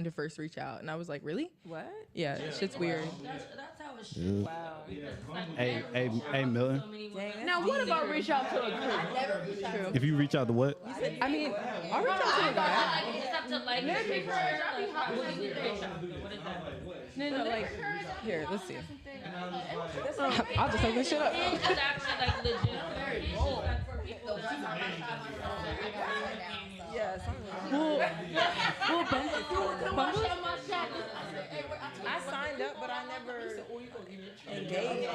to first reach out, and I was like, really? What? Yeah, shit's weird. That's how it should. Wow. Hey, Milton. Now, what about reach out to a group? If you reach out to what? I mean, I'll reach out to a guy. You just have to like the picture. What do you reach out to? What is that? No, like, here, let's see. I'll just open shit up. It's actually like legit. Like for people. Yes. I signed up, but I never engaged.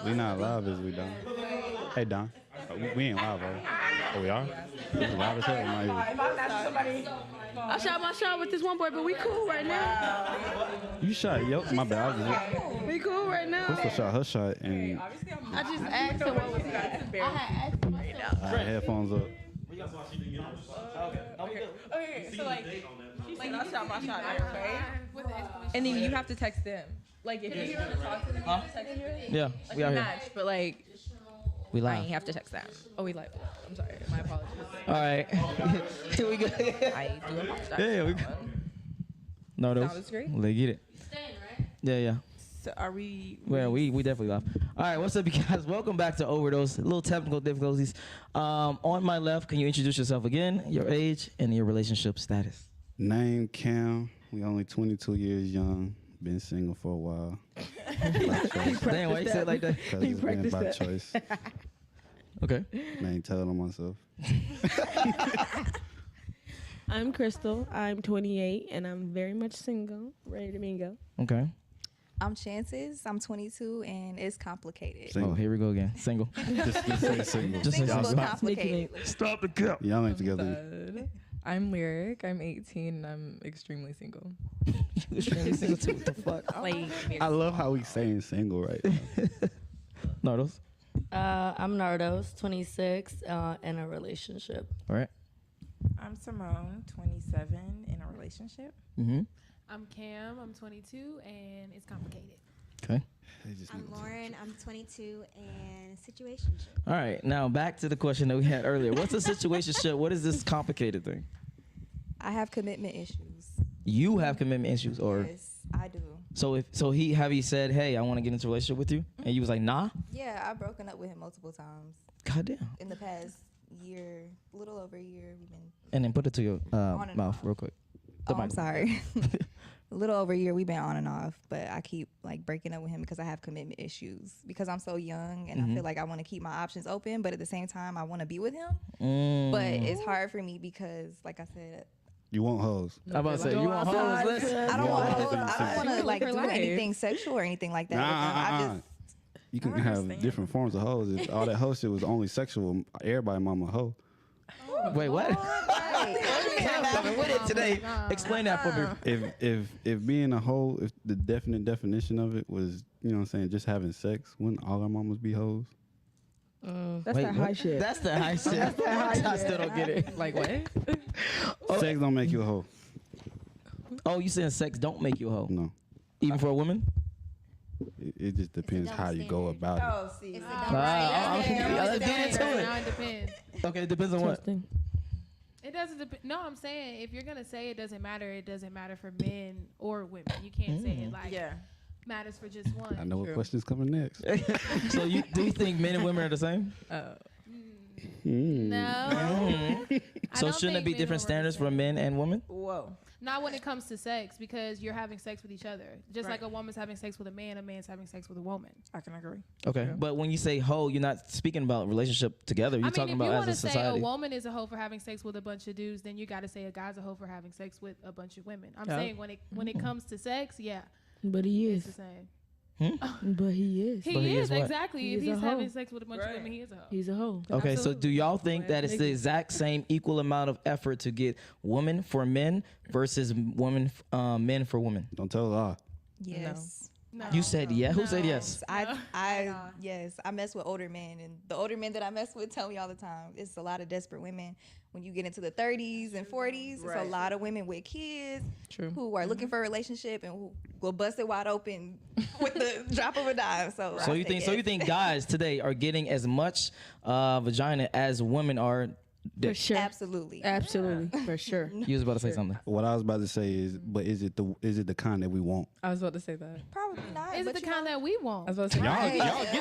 We not live, is we, Don? Hey, Don. We ain't live, right? Oh, we are? This is live as hell. I shot my shot with this one boy, but we cool right now. You shot, yo. My bad. We cool right now. Crystal shot her shot, and I just asked him what was I had headphones up. Okay, so like I shot my shot right? and then you have to text them. Like, if you want to talk to them, you have to text them. Yeah, Like, we out here. match, but like, We I live. ain't have to text them. Oh, we live. I'm sorry. My apologies. All right. Here we go. I do apologize. Yeah, we No, those. Sounds great. Let's get it. Staying, right? Yeah. So are we? Well, we definitely live. All right, what's up, you guys? Welcome back to Overdose. A little technical difficulties. On my left, can you introduce yourself again, your age, and your relationship status? Name Cam. We only 22 years young. Been single for a while. Damn, why you say it like that? Because it's been by choice. Okay. I ain't telling on myself. I'm Crystal. I'm 28, and I'm very much single, ready to mingle. Okay. I'm Chances. I'm 22, and it's complicated. Single. Oh, here we go again. Single. Just say single. Just say Single but single. complicated. Stop the cup. Y'all ain't together. Bud. I'm Lyric. I'm 18, and I'm extremely single. You extremely single too. What the fuck? Like, I love how we saying single right now. Nardos. I'm Nardos, 26, in a relationship. All right. I'm Simone, 27, in a relationship. Mm-hmm. I'm Cam, I'm 22, and it's complicated. Okay. I'm Lauren, I'm 22, and situationship. All right. Now back to the question that we had earlier. What's a situationship? What is this complicated thing? I have commitment issues. You have commitment issues, or Yes, I do. so he said, hey, I want to get into a relationship with you, and you was like, nah. Yeah, I've broken up with him multiple times Goddamn. in the past year, a little over a year. We've been. And then put it to your and mouth off. real quick. Oh, I'm sorry. A little over a year, we've been on and off, but I keep like breaking up with him because I have commitment issues. Because I'm so young, and I feel like I want to keep my options open, but at the same time, I want to be with him. But it's hard for me because, like I said, You want hoes. I'm about to say, you want hoes? Listen. I don't want Yeah. to. I don't want to like For do life. anything sexual or anything like that. with them. I just. You can have different forms of hoes. If all that hoe shit was only sexual, everybody mama a hoe. Wait, what? Cam's coming with it today. Explain that for me. If being a hoe, if the definite definition of it was, you know what I'm saying, just having sex, wouldn't all our mamas be hoes? That's that high shit. That's the high shit. I still don't get it. like what? Sex don't make you a hoe. Oh, you saying sex don't make you a hoe? No. Even for a woman? It just depends how you go about it. Oh, see. It's a Let's get into Now it. it depends. Okay, it depends on what? Interesting. It doesn't depend. No, I'm saying if you're gonna say it doesn't matter for men or women. You can't say it like Yeah. matters for just one. I know what True. question's coming next. So do you think men and women are the same? No. I So don't shouldn't it think be men different are the standards for same. men and women? Whoa. Not when it comes to sex, because you're having sex with each other. Just like a woman's having sex with a man's having sex with a woman. I can agree. Okay, but when you say hoe, you're not speaking about relationship together. You're I mean, talking if you about want to as a say a society. woman is a hoe for having sex with a bunch of dudes, then you got to say a guy's a hoe for having sex with a bunch of women. I'm saying when it comes to sex, yeah, But he it's the is. same. But he is. He But he is is what? exactly. He If is a he's hoe. having sex with a bunch of women, he is a hoe. He's a hoe. Okay, so do y'all think that it's the Nigga. exact same equal amount of effort to get women for men versus men for women? Don't tell a lie. Yes. No. You said yes. Who said yes? Yes, I mess with older men, and the older men that I mess with tell me all the time it's a lot of desperate women. When you get into the 30s and 40s, it's a lot of women with kids who are looking for a relationship and who will bust it wide open with the drop of a dime. So So you think guys today are getting as much vagina as women are For sure. Absolutely. Absolutely. For sure. You was about to say something. What I was about to say is, but is it the kind that we want? I was about to say that. Probably not. Is it but the kind that we want? I was about to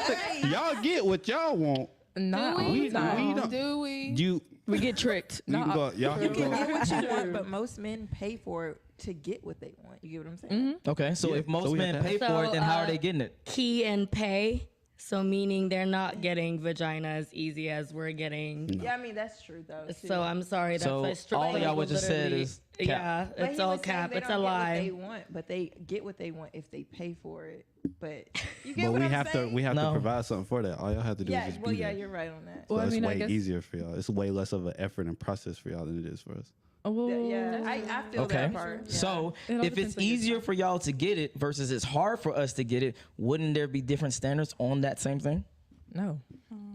say Y'all get what y'all want. Not Do all we? the time. Do we? We get tricked. You can go, y'all You can can go. get what you want, but most men pay for it to get what they want. You get what I'm saying? Okay, so Yeah, if most so we have men to pay have- for it, So, then how are they getting it? Key and pay. So meaning they're not getting vagina as easy as we're getting. Yeah, I mean that's true though. too. So I'm sorry. That's So like strictly all y'all what just said literally- is cap. yeah, But it's he all was saying cap. they It's a don't get what lie. they want, but they get what they want if they pay for it. But you get But what we I'm have saying? to No. provide something for that. All y'all have to do Yeah, is just well, be yeah, there. you're right on that. So Well, I it's mean, I way guess- easier for y'all. It's way less of an effort and process for y'all than it is for us. Oh, well, Yeah, I feel Okay. that part. Yeah. So It all if depends it's on your easier for y'all to get it versus it's hard for us to get it, wouldn't there be different standards on that same thing? no.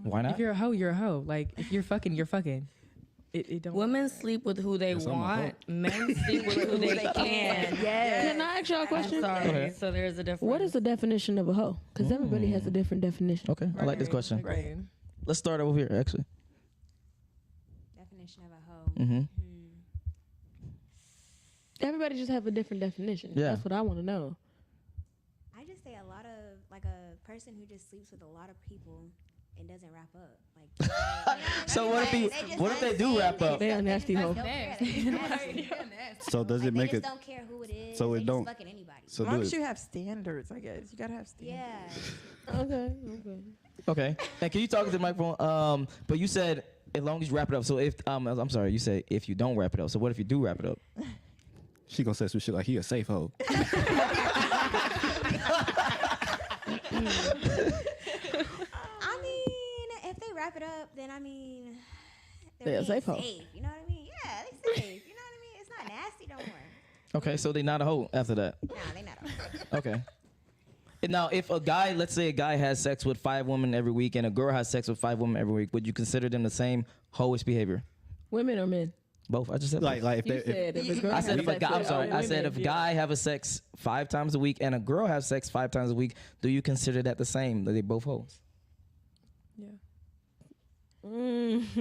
Why If not? you're a hoe, you're a hoe. Like if you're fucking, you're fucking. It don't. Women sleep with who they Yes, I'm a want. Men sleep with who they can. Can I ask y'all a I'm question? sorry. ahead. So there's a difference. What is the definition of a hoe? Because everybody has a different definition. Okay, I like this question. Right. Let's start over here, actually. Definition of a hoe. Mm-hmm. Everybody just have a different definition. Yeah. That's what I want to know. I just say a lot of like a person who just sleeps with a lot of people and doesn't wrap up. Like, So what if they do wrap up? They a nasty hoe. So does it they make just it? don't care who it is. So they it just don't- fucking anybody. So As long do as it. you have standards, I guess you gotta have standards. Yeah. Okay. Okay. And can you talk to the microphone? But you said as long as you wrap it up. So if I'm sorry, you said if you don't wrap it up. So what if you do wrap it up? She gonna say some shit like he a safe hoe. I mean, if they wrap it up, then I mean, They're a safe hoe. You know what I mean? Yeah, they safe. You know what I mean? It's not nasty no more. Okay, so they not a hoe after that. Nah, they not a hoe. Okay. And now, if a guy, let's say a guy has sex with 5 women every week and a girl has sex with 5 women every week, would you consider them the same hoish behavior? Women or men? Both. I just said both. Like if You they said if a girl I said has if a sex guy, I'm with sorry. I women, said if a yeah. guy have a sex 5 times a week and a girl have sex 5 times a week, do you consider that the same? That they both hoes? Yeah.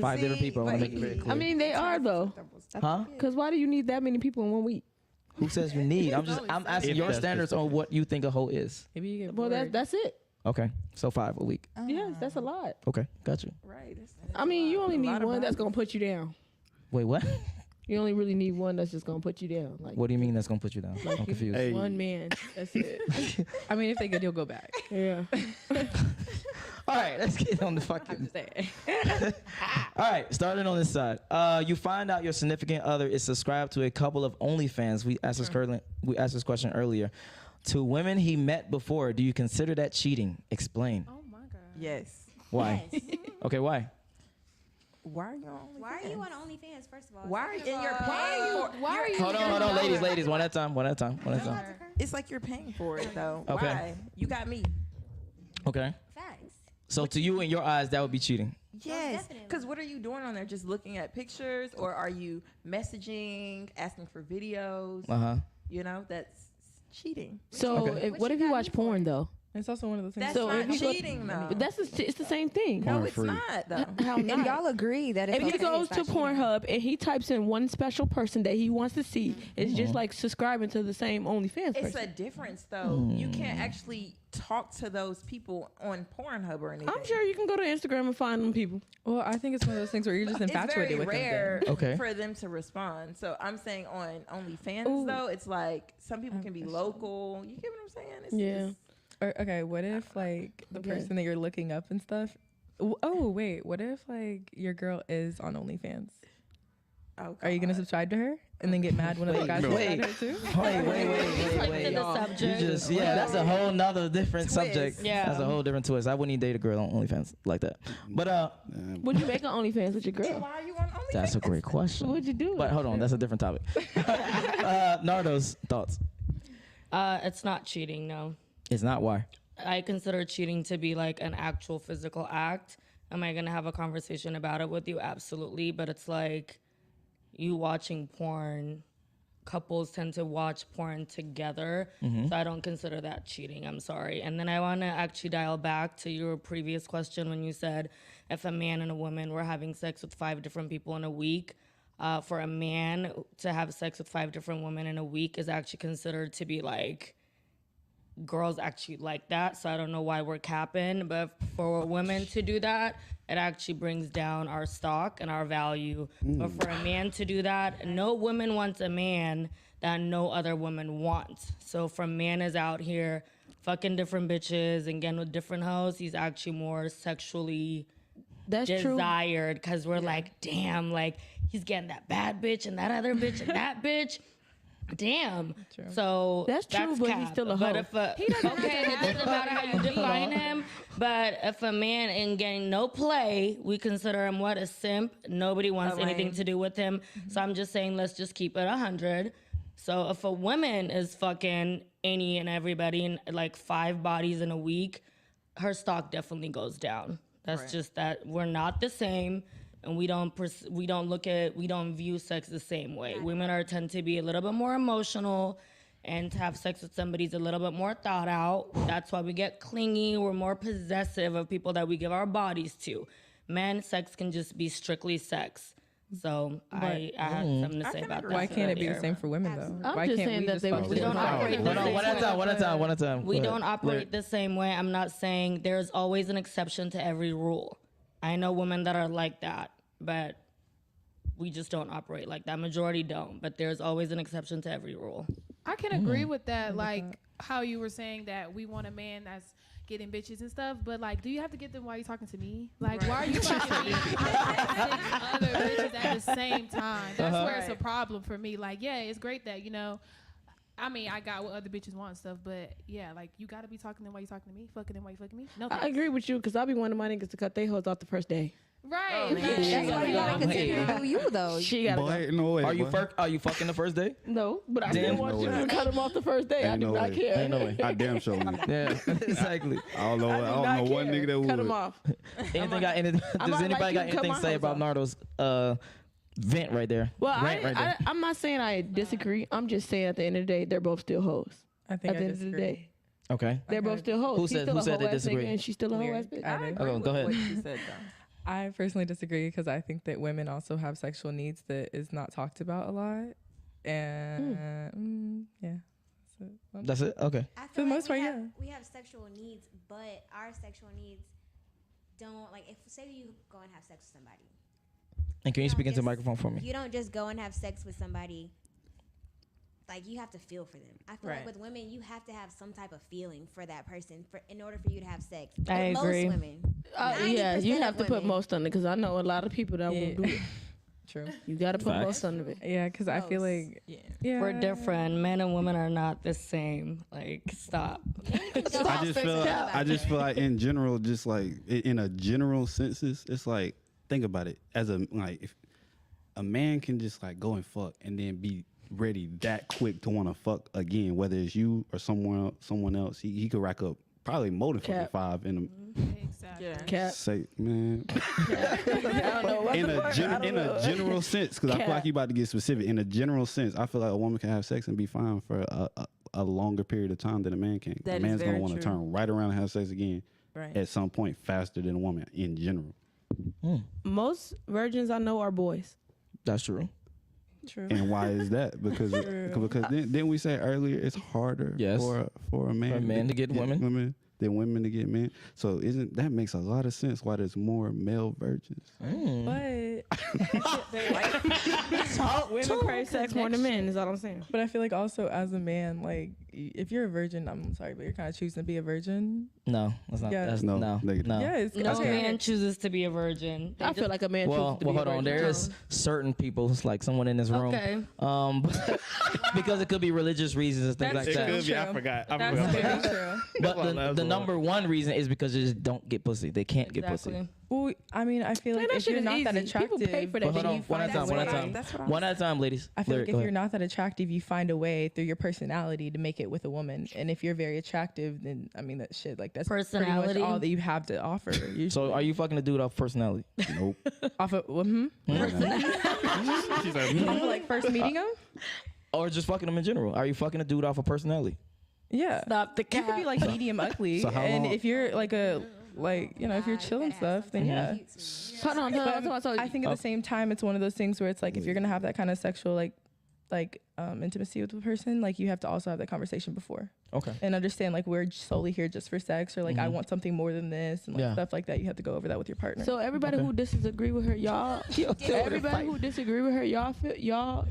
5 different people. I want to make it very clear. I mean, they are though. Huh? Because why do you need that many people in 1 week? Who says you need? I'm asking If your that's standards the- on what you think a hoe is. Maybe you get Well, bored. that's it. Okay, so 5 a week. Yes, that's a lot. Okay, got you. Right. I mean, you only A need lot of one that's bodies. gonna put you down. Wait, what? You only really need one that's just gonna put you down. Like, What do you mean that's gonna put you down? I'm confused. Hey. one man. That's it. I mean, if they good, you'll go back. Yeah. All right, let's get on the I'm fucking. just saying. All right, starting on this side. You find out your significant other is subscribed to a couple of OnlyFans. We asked this question earlier. To women he met before, do you consider that cheating? Explain. Oh my god. Yes. Why? Yes. Okay, why? Why are you on OnlyFans? Why are you on OnlyFans, first of all? Why are you, Second of and you're all, paying for? Why are you? Hold on, ladies, one at a time, one at a time. It's like you're paying for it though. Okay. Why? You got me. Okay. Facts. So to you, in your eyes, that would be cheating. Yes. definitely. Because what are you doing on there? Just looking at pictures, or are you messaging, asking for videos? Uh-huh. You know, that's cheating. So, Okay. what if you watch porn though? It's also one of those things. That's So not if you go- cheating though. But it's the same thing. No, Porn it's free. not though. How If not? y'all agree that it's If he okay, goes it's to not cheating. Pornhub and he types in one special person that he wants to see, it's just like subscribing to the same OnlyFans It's person. a difference though. You can't actually talk to those people on Pornhub or anything. I'm sure you can go to Instagram and find them people. Well, I think it's one of those things where you're just It's infatuated very with rare them. Okay. for them to respond. So I'm saying on OnlyFans Ooh. though, it's like some people can be local. You get what I'm saying? It's Yeah. just- Or, okay, what if like the Okay. person that you're looking up and stuff? Oh wait, what if like your girl is on OnlyFans? Oh, Are you gonna God. subscribe to her and then get mad when other guys subscribe to her too? Wait. To the subject. You just, yeah, that's a whole nother different Twist. subject. Yeah. That's a whole different twist. I wouldn't even date a girl on OnlyFans like that. But Would you make an OnlyFans with your girl? Why are you on OnlyFans? that's a great question. What'd you do? But hold on, that's a different topic. Nardo's thoughts. It's not cheating, no. It's not why. I consider cheating to be like an actual physical act. Am I gonna have a conversation about it with you? Absolutely. But it's like you watching porn. Couples tend to watch porn together. So I don't consider that cheating. I'm sorry. And then I want to actually dial back to your previous question when you said if a man and a woman were having sex with 5 different people in a week, for a man to have sex with 5 different women in a week is actually considered to be like, girls actually like that. So I don't know why we're capping, but for women to do that, it actually brings down our stock and our value. But for a man to do that, no woman wants a man that no other woman wants. So if a man is out here fucking different bitches and getting with different hoes, he's actually more sexually desired, because we're like, damn, like he's getting that bad bitch and that other bitch and that bitch. Damn. True. So that's true, but he's still a hoe. But if it doesn't matter how you define him. But if a man ain't getting no play, we consider him what? A simp. Nobody wants anything to do with him. So I'm just saying, let's just keep it 100. So if a woman is fucking any and everybody in like 5 bodies in a week, her stock definitely goes down. That's just that we're not the same. And we don't view sex the same way. Women tend to be a little bit more emotional, and to have sex with somebody is a little bit more thought out. That's why we get clingy. We're more possessive of people that we give our bodies to. Men, sex can just be strictly sex. So I had something to say about that. Why can't it be the same for women though? I'm just saying that we don't operate the same way. One at a time. We don't operate the same way. I'm not saying there's always an exception to every rule. I know women that are like that, but we just don't operate like that. Majority don't, but there's always an exception to every rule. I can agree with that, like how you were saying that we want a man that's getting bitches and stuff, but like, do you have to get them while you're talking to me? Like, why are you fucking me? 6 other bitches at the same time. That's where it's a problem for me. Like, yeah, it's great that, you know, I mean, I got what other bitches want and stuff, but yeah, like, you gotta be talking to them while you talking to me, fucking them while you fucking me. No, thanks. I agree with you, because I'll be one of my niggas to cut their hoes off the first day. Right. That's why you gotta continue to do you though. She gotta go. No way, Are you fucking the first day? No, but I Damn. still want No you way. to cut them off the first day. I Ain't do no not way. care. Ain't no way. I damn sure would. Yeah, exactly. I don't know one nigga that would. Cut them off. Does anybody got anything to say about Nardo's vent right there? Well, Rant right there. I'm not saying I disagree. I'm just saying at the end of the day, they're both still hoes. I think At the end of the day, Okay. they're both still hoes. Who He's said- still who a said they hoe-ass disagree? nigga, and she's still a hoe ass bitch. Oh, go ahead. What you said, though. I personally disagree because I think that women also have sexual needs that is not talked about a lot. And yeah. So, That's it? Okay. I For the feel like most part, yeah. we have sexual needs, but our sexual needs don't, like, if say you go and have sex with somebody. And can you don't speak into the just- microphone for me? You don't just go and have sex with somebody. Like, you have to feel for them. I feel like with women, you have to have some type of feeling for that person in order for you to have sex. I With agree. Most women. Yeah, you 90% have of to put women. most on it, because I know a lot of people that won't do it. True. You got to put Facts. most on it. Yeah, because I feel like We're different. Men and women are not the same. Like, stop. I just feel like in general, just like in a general senses, it's like, think about it as if a man can just like go and fuck and then be ready that quick to want to fuck again, whether it's you or someone else, he could rack up probably more than fucking 5 in a Exactly. Cat. say, man. I don't know what in the a fuck. a general sense, because I feel like you about to get specific. In a general sense, I feel like a woman can have sex and be fine for a longer period of time than a man can. That A man's is gonna very want to true. turn right around and have sex again at some point faster than a woman in general. Most virgins I know are boys. That's true. True. And why is that? Because didn't we say earlier it's harder Yes. for a man For a man to get women. than women to get men. So that makes a lot of sense why there's more male virgins. But Women crave sex more than men, is all I'm saying. But I feel like also as a man, like if you're a virgin, I'm sorry, but you're kind of choosing to be a virgin. No, that's not. Yeah. That's No, no. negative. No. Yes. No okay. man chooses to be a virgin. I feel like a man chooses to be a hold on. virgin. There is certain people, like someone in this room, Okay. because it could be religious reasons and things That's like true. that. Could be. I forgot. That's very true. But the number one reason is because they just don't get pussy. They can't get pussy. Exactly. Well, I mean, I feel like that if shit you're is not that easy. People attractive, pay for that But hold shit. on, one at a time, one at a time. That's what I'm One at a time, ladies. I feel Lyric, like if go you're ahead. not that attractive, you find a way through your personality to make it with a woman. And if you're very attractive, then I mean that shit, like that's pretty Personality? much all that you have to offer. Usually. So are you fucking the dude off personality? Nope. off of She's like, off of, like first meeting him? Or just fucking them in general? Are you fucking a dude off of personality? Yeah. Stop the You could cat. be like medium ugly, So how and long- if you're like a Like, you know, if you're chilling stuff, then yeah. Hold on. So I think at the same time, it's one of those things where it's like, if you're gonna have that kind of sexual like intimacy with the person, like you have to also have that conversation before. Okay. And understand like we're solely here just for sex, or like I want something more than this, and like stuff like that. You have to go over that with your partner. So everybody who disagree with her, y'all, everybody who disagree with her, y'all feel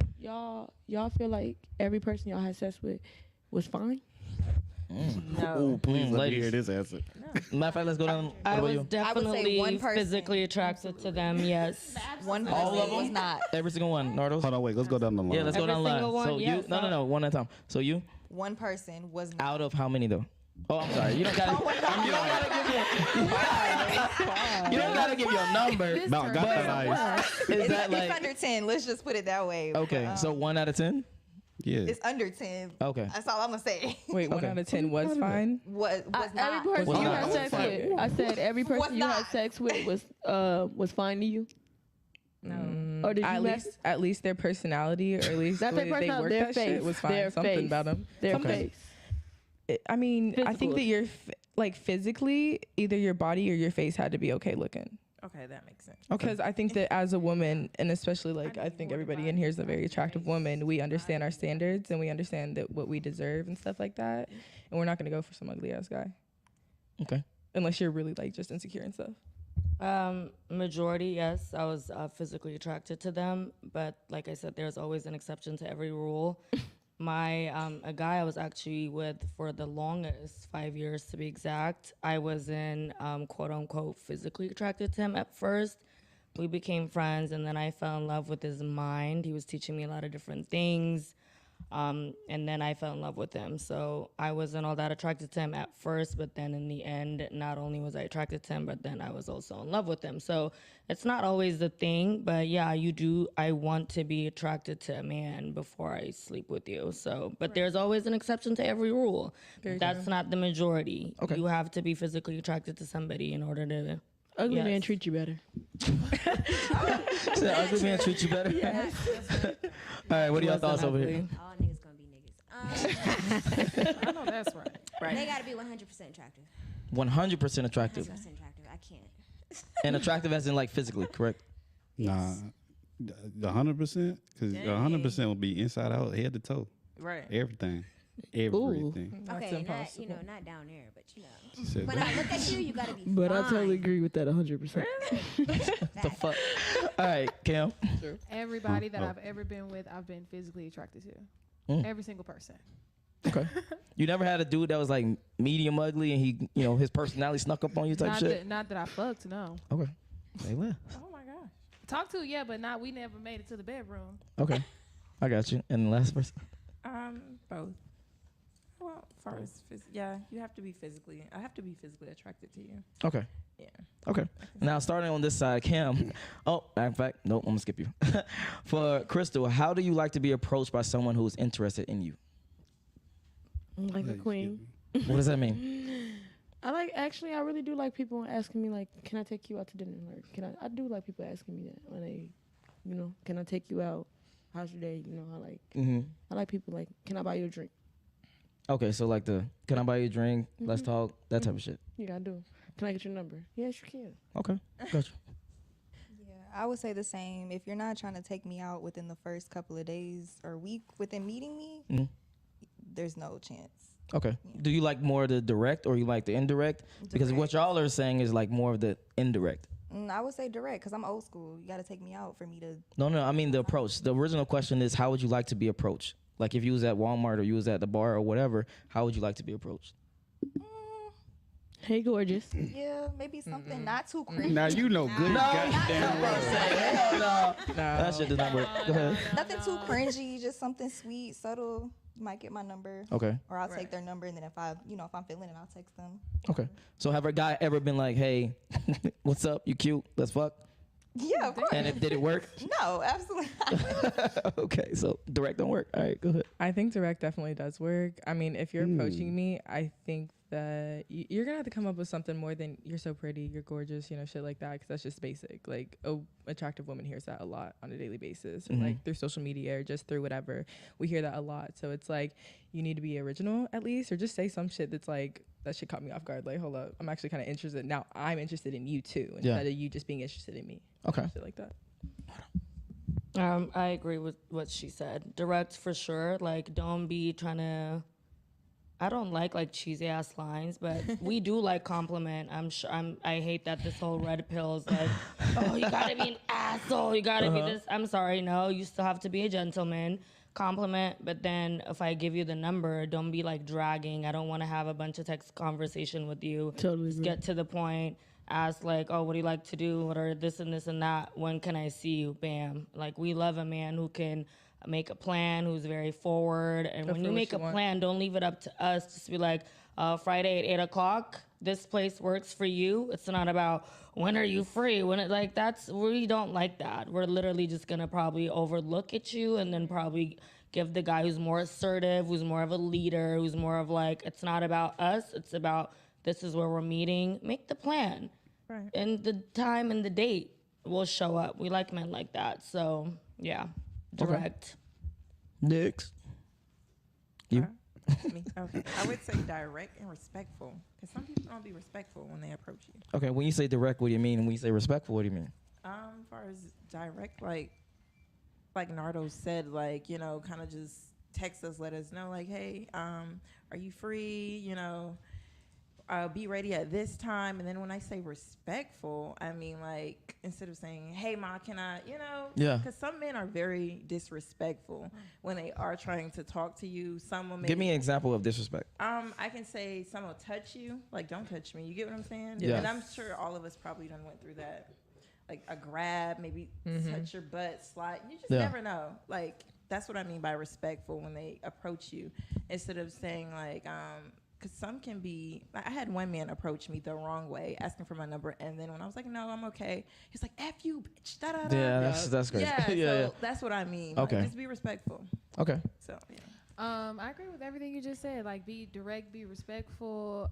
like every person y'all had sex with was fine. Oh, please let me hear this answer. Matter of fact, let's go down. I was I would say definitely one person. physically attracted to them. Yes. One All person of them? was not. Every single one. Nardos? Hold on, wait. Let's go down the line. Yeah, let's go Every down the line. single one, So yes, you, no, one at a time. So you, One person was not. out of how many though? Oh, I'm sorry. You don't gotta. You don't gotta give your number. No, got that ice. Is that It's like under 10. Let's just put it that way. okay? So 1 out of 10. Yeah. It's under 10. Okay. That's all I'm gonna say. Wait, 1 Okay. out of 10 was fine. Was Every not. person Was you not. had sex with, I said every Was person you had not. sex with was fine to you. Or did you At least their personality, or at least Not the their way they personality, work their that shit face, was fine. their Something face. about them. their face? I mean, I think Physical. that you're like physically, either your body or your face had to be okay looking. Okay, that makes sense. Because I think that as a woman, and especially like I think everybody in here is a very attractive woman, we understand our standards and we understand that what we deserve and stuff like that. And we're not gonna go for some ugly ass guy. Okay. Unless you're really like just insecure and stuff. Majority, yes, I was physically attracted to them, but like I said, there's always an exception to every rule. My a guy I was actually with for the longest, 5 years to be exact, I wasn't quote unquote physically attracted to him at first. We became friends, and then I fell in love with his mind. He was teaching me a lot of different things. And then I fell in love with him. So I wasn't all that attracted to him at first, but then in the end, not only was I attracted to him, but then I was also in love with him. So it's not always the thing, but yeah, I want to be attracted to a man before I sleep with you. So, but there's always an exception to every rule. That's not the majority. Okay. You have to be physically attracted to somebody in order to. Ugly Yes. man treat you better. So ugly man treat you better. Yes. All right. What are y'all thoughts over here? All niggas gonna be niggas. I know that's right. They gotta be 100% attractive. 100% 100% attractive. attractive. I can't. And attractive as in like physically, correct? Nah. 100%? Because 100% will be inside out, head to toe. Right. Everything. Everything. That's Okay, impossible. not down there, but She said when that. I look at you, you gotta be But I totally fine. agree with that 100%. The fuck. All right, Cam. Everybody that Oh. I've ever been with, I've been physically attracted to. Every single person. Okay. You never had a dude that was like medium ugly and he, his personality snuck up on you type shit? Not that I fucked, no. Okay. Say less. Oh my gosh. Talk to, yeah, but we never made it to the bedroom. Okay. I got you. And the last person? Both. Well, first, yeah, you have to be I have to be physically attracted to you. Okay. Yeah. Okay. Now, starting on this side, Cam. Oh, in fact, nope, I'm going to skip you. For Crystal, how do you like to be approached by someone who is interested in you? Like a queen. What does that mean? I really do like people asking me like, can I take you out to dinner? Or I do like people asking me that when they, can I take you out? How's your day? I like people like, can I buy you a drink? Okay, so like can I buy you a drink? Let's talk, that type of shit. Yeah, I do. Can I get your number? Yes, you can. Okay, gotcha. Yeah, I would say the same. If you're not trying to take me out within the first couple of days or week within meeting me, there's no chance. Okay. Do you like more the direct or you like the indirect? Because what y'all are saying is like more of the indirect. I would say direct because I'm old school. You got to take me out for me to. No, I mean the approach. The original question is how would you like to be approached? Like if you was at Walmart or you was at the bar or whatever, how would you like to be approached? Hey, gorgeous. Yeah, maybe something not too cringy. Now you know good goddamn well. That shit does not work. Go ahead. Nothing too cringy, just something sweet, subtle. You might get my number. Okay. Or I'll take their number, and then if I'm feeling it, I'll text them. Okay. So have a guy ever been like, hey, what's up? You cute? Let's fuck? Yeah, of course. And did it work? No, absolutely not. Okay, so direct don't work. All right, go ahead. I think direct definitely does work. I mean, if you're approaching me, I think that you're gonna have to come up with something more than you're so pretty, you're gorgeous, you know, shit like that, because that's just basic. Like, a attractive woman hears that a lot on a daily basis, or like through social media or just through whatever. We hear that a lot. So it's like, you need to be original at least, or just say some shit that's like, that shit caught me off guard. Like, hold up, I'm actually kind of interested. Now I'm interested in you too, instead of you just being interested in me. Okay. Shit like that. I agree with what she said. Direct for sure. Like, don't be trying to. I don't like cheesy ass lines, but we do like compliment. I hate that this whole red pill is like, oh, you gotta be an asshole. You gotta be this. I'm sorry, no. You still have to be a gentleman. Compliment, but then if I give you the number, don't be like dragging. I don't want to have a bunch of text conversation with you. Totally. Just get to the point. Ask like, oh, what do you like to do? What are this and this and that? When can I see you? Bam. Like, we love a man who can make a plan, who's very forward. And when you make a plan, don't leave it up to us. Just be like, Friday at 8 o'clock, this place works for you. It's not about when are you free. We don't like that. We're literally just gonna probably overlook at you and then probably give the guy who's more assertive, who's more of a leader, who's more of like, it's not about us, it's about this is where we're meeting. Make the plan. Right. And the time and the date will show up. We like men like that. So yeah. Direct. Okay. Next. You? Me. Okay. I would say direct and respectful, because some people don't be respectful when they approach you. Okay. When you say direct, what do you mean? And when you say respectful, what do you mean? As far as direct, like Nardo said, like, you know, kind of just text us, let us know, like, hey, are you free? You know, be ready at this time. And then when I say respectful, I mean, like, instead of saying, hey, ma, can I, you know? Yeah. Because some men are very disrespectful when they are trying to talk to you. Some will give me an example of disrespect. I can say some will touch you. Like, don't touch me. You get what I'm saying? Yeah. And I'm sure all of us probably done went through that. Like a grab, maybe touch your butt, slide. You just never know. Like, that's what I mean by respectful when they approach you. Instead of saying, like, because some can be, I had one man approach me the wrong way, asking for my number, and then when I was like, no, I'm okay, he's like, F you, bitch, da-da-da. Yeah, that's great. Yeah, yeah, so that's what I mean. Okay. Like, just be respectful. Okay. So, yeah. I agree with everything you just said. Like, be direct, be respectful.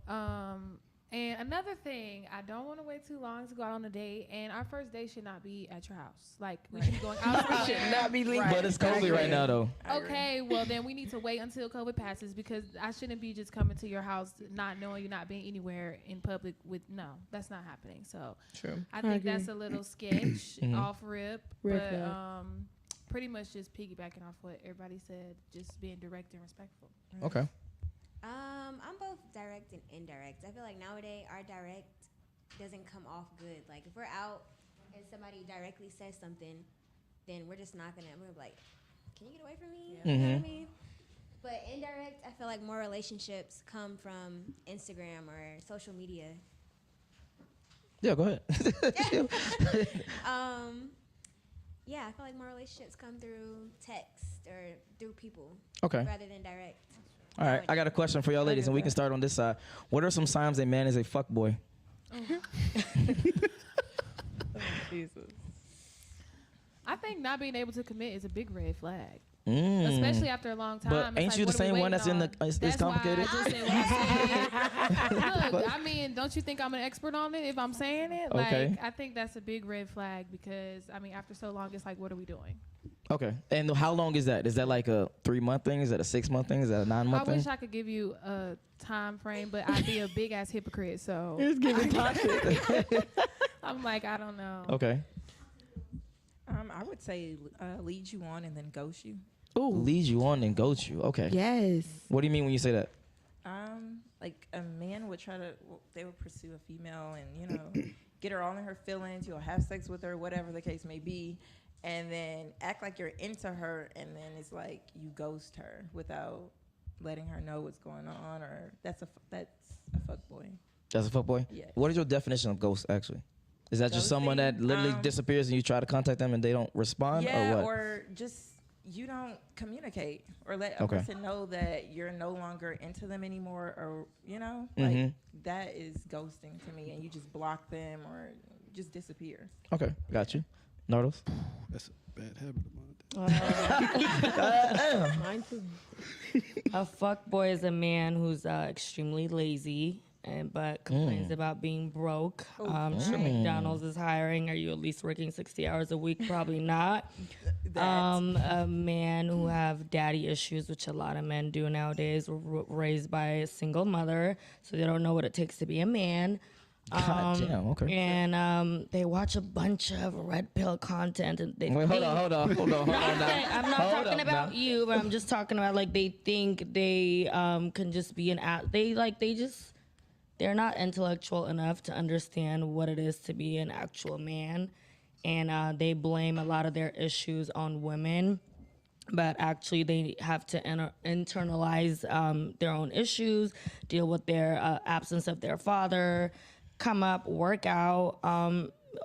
And another thing, I don't want to wait too long to go out on a date, and our first date should not be at your house. Like, we should be going out somewhere. Should not be leaving. But it's COVID right now, though. Okay, well, then we need to wait until COVID passes, because I shouldn't be just coming to your house not knowing you're not being anywhere in public with, no, that's not happening. So True. I think that's a little sketch off rip. But pretty much just piggybacking off what everybody said, just being direct and respectful. Okay. I'm both direct and indirect. I feel like nowadays our direct doesn't come off good. Like, if we're out and somebody directly says something, then we're just not gonna. We're like, can you get away from me? You know what I mean? But indirect, I feel like more relationships come from Instagram or social media. Yeah, go ahead. Yeah, I feel like more relationships come through text or through people. Okay. Rather than direct. All right, I got a question for y'all ladies, and we can start on this side. What are some signs a man is a fuckboy? Jesus. I think not being able to commit is a big red flag. Especially after a long time. But ain't you the same one that's in the it's complicated? Why I just said what I said. Look, I mean, don't you think I'm an expert on it if I'm saying it? Okay. Like, I think that's a big red flag, because I mean, after so long, it's like, what are we doing? Okay. And how long is that? Is that like a 3-month thing? Is that a 6-month thing? Is that a 9-month thing? I wish I could give you a time frame, but I'd be a big ass hypocrite. So It's giving toxic. I'm like, I don't know. Okay. I would say lead you on and then ghost you. Ooh. Lead you on and ghost you. Okay. Yes. What do you mean when you say that? Like a man would they would pursue a female and, you know, get her all in her feelings. You'll have sex with her, whatever the case may be, and then act like you're into her, and then it's like you ghost her without letting her know what's going on, or that's a fuckboy. That's a fuckboy? Yeah. What is your definition of ghost, actually? Is that just someone that literally disappears and you try to contact them and they don't respond, or what? Or just you don't communicate or let a person know that you're no longer into them anymore, or, you know, like that is ghosting to me, and you just block them or just disappear. Okay, got you. Nardos? That's a bad habit of mine. Mine too. A fuckboy is a man who's extremely lazy but complains about being broke. Sure, McDonald's is hiring. Are you at least working 60 hours a week? Probably not. A man who have daddy issues, which a lot of men do nowadays, were raised by a single mother, so they don't know what it takes to be a man. God damn, okay. And they watch a bunch of red pill content. And they Wait, hold on. I'm not talking about you, but I'm just talking about like they think they can just be they're not intellectual enough to understand what it is to be an actual man, and they blame a lot of their issues on women. But actually, they have to internalize their own issues, deal with their absence of their father, come up, work out,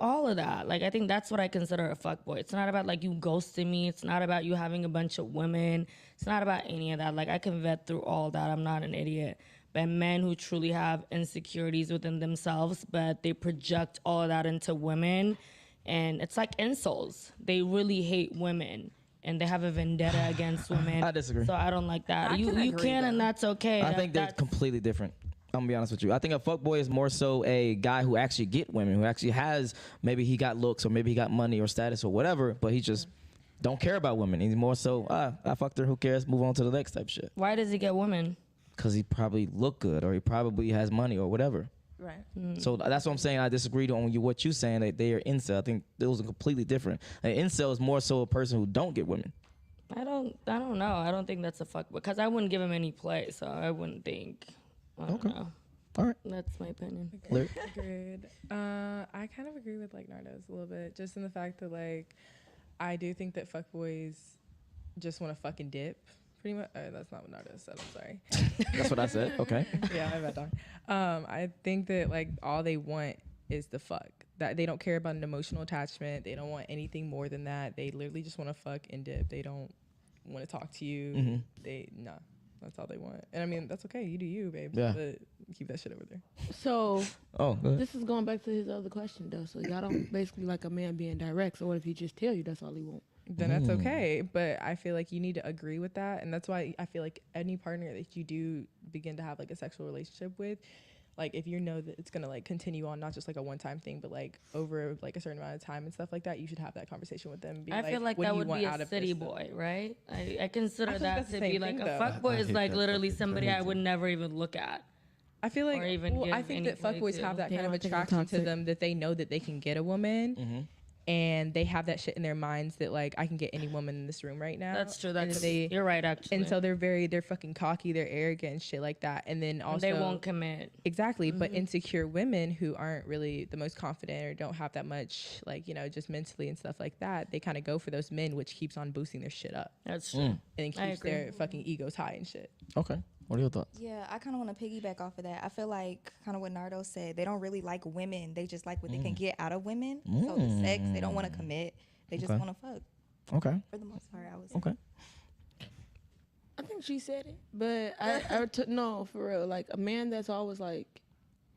all of that. Like, I think that's what I consider a fuckboy. It's not about, like, you ghosting me. It's not about you having a bunch of women. It's not about any of that. Like, I can vet through all that. I'm not an idiot. But men who truly have insecurities within themselves, but they project all of that into women. And it's like insults. They really hate women. And they have a vendetta against women. I disagree. So I don't like that. You can, and that's okay. I think they're completely different. I'm gonna be honest with you. I think a fuckboy is more so a guy who actually get women, who actually has, maybe he got looks or maybe he got money or status or whatever, but he just don't care about women. He's more so, I fucked her, who cares? Move on to the next type shit. Why does he get women? Because he probably look good or he probably has money or whatever. Right. So that's what I'm saying. I disagreed on what you're saying, that they are incel. I think those are completely different. An incel is more so a person who don't get women. I don't know. I don't think that's a fuck, because I wouldn't give him any play, so I wouldn't think. I don't know. All right. That's my opinion. Agreed. I kind of agree with like Nardos a little bit, just in the fact that like I do think that fuckboys just want to fucking dip. Pretty much. That's not what Nardos said. I'm sorry. That's what I said. Okay. Yeah, I bet dog. I think that like all they want is the fuck. That they don't care about an emotional attachment. They don't want anything more than that. They literally just want to fuck and dip. They don't want to talk to you. That's all they want. And I mean, that's okay. You do you, babe. Yeah. But keep that shit over there. So go ahead. this is going back to his other question though. So y'all don't basically like a man being direct. So what if he just tell you that's all he want? Then that's okay. But I feel like you need to agree with that. And that's why I feel like any partner that you do begin to have like a sexual relationship with, like if you know that it's gonna like continue on, not just like a one-time thing, but like over like a certain amount of time and stuff like that, you should have that conversation with them. And be I feel like that would be a city boy, right? I consider that to be like a fuckboy is like literally somebody I would never even look at. I feel like I think that fuckboys have that kind of attraction to them, that they know that they can get a woman. And they have that shit in their minds that like I can get any woman in this room right now. That's true. You're right, actually. And so they're fucking cocky, they're arrogant and shit like that. And then also they won't commit. Exactly. But insecure women who aren't really the most confident or don't have that much like, you know, just mentally and stuff like that, they kind of go for those men, which keeps on boosting their shit up. That's true. And then keeps their fucking egos high and shit. Okay. What are your thoughts? Yeah, I kind of want to piggyback off of that. I feel like kind of what Nardo said, they don't really like women. They just like what they can get out of women. So the sex, they don't want to commit. They just want to fuck. Okay. For the most part, I would say. Okay. I think she said it, but no, for real. Like a man that's always like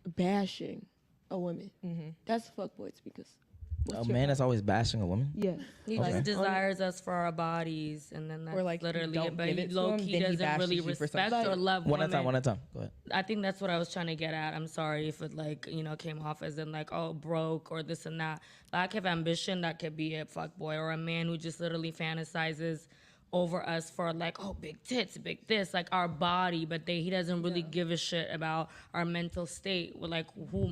bashing a woman. That's fuckboys because a man that's always bashing a woman? Yeah. He just desires us for our bodies, and then that's or like literally it. But he low-key doesn't really respect or love women. One at a time. Go ahead. I think that's what I was trying to get at. I'm sorry if it like, you know, came off as in like, oh, broke or this and that. Lack of ambition, that could be a fuckboy, or a man who just literally fantasizes over us for like, oh, big tits, big this, like our body, but he doesn't really give a shit about our mental state. We're like,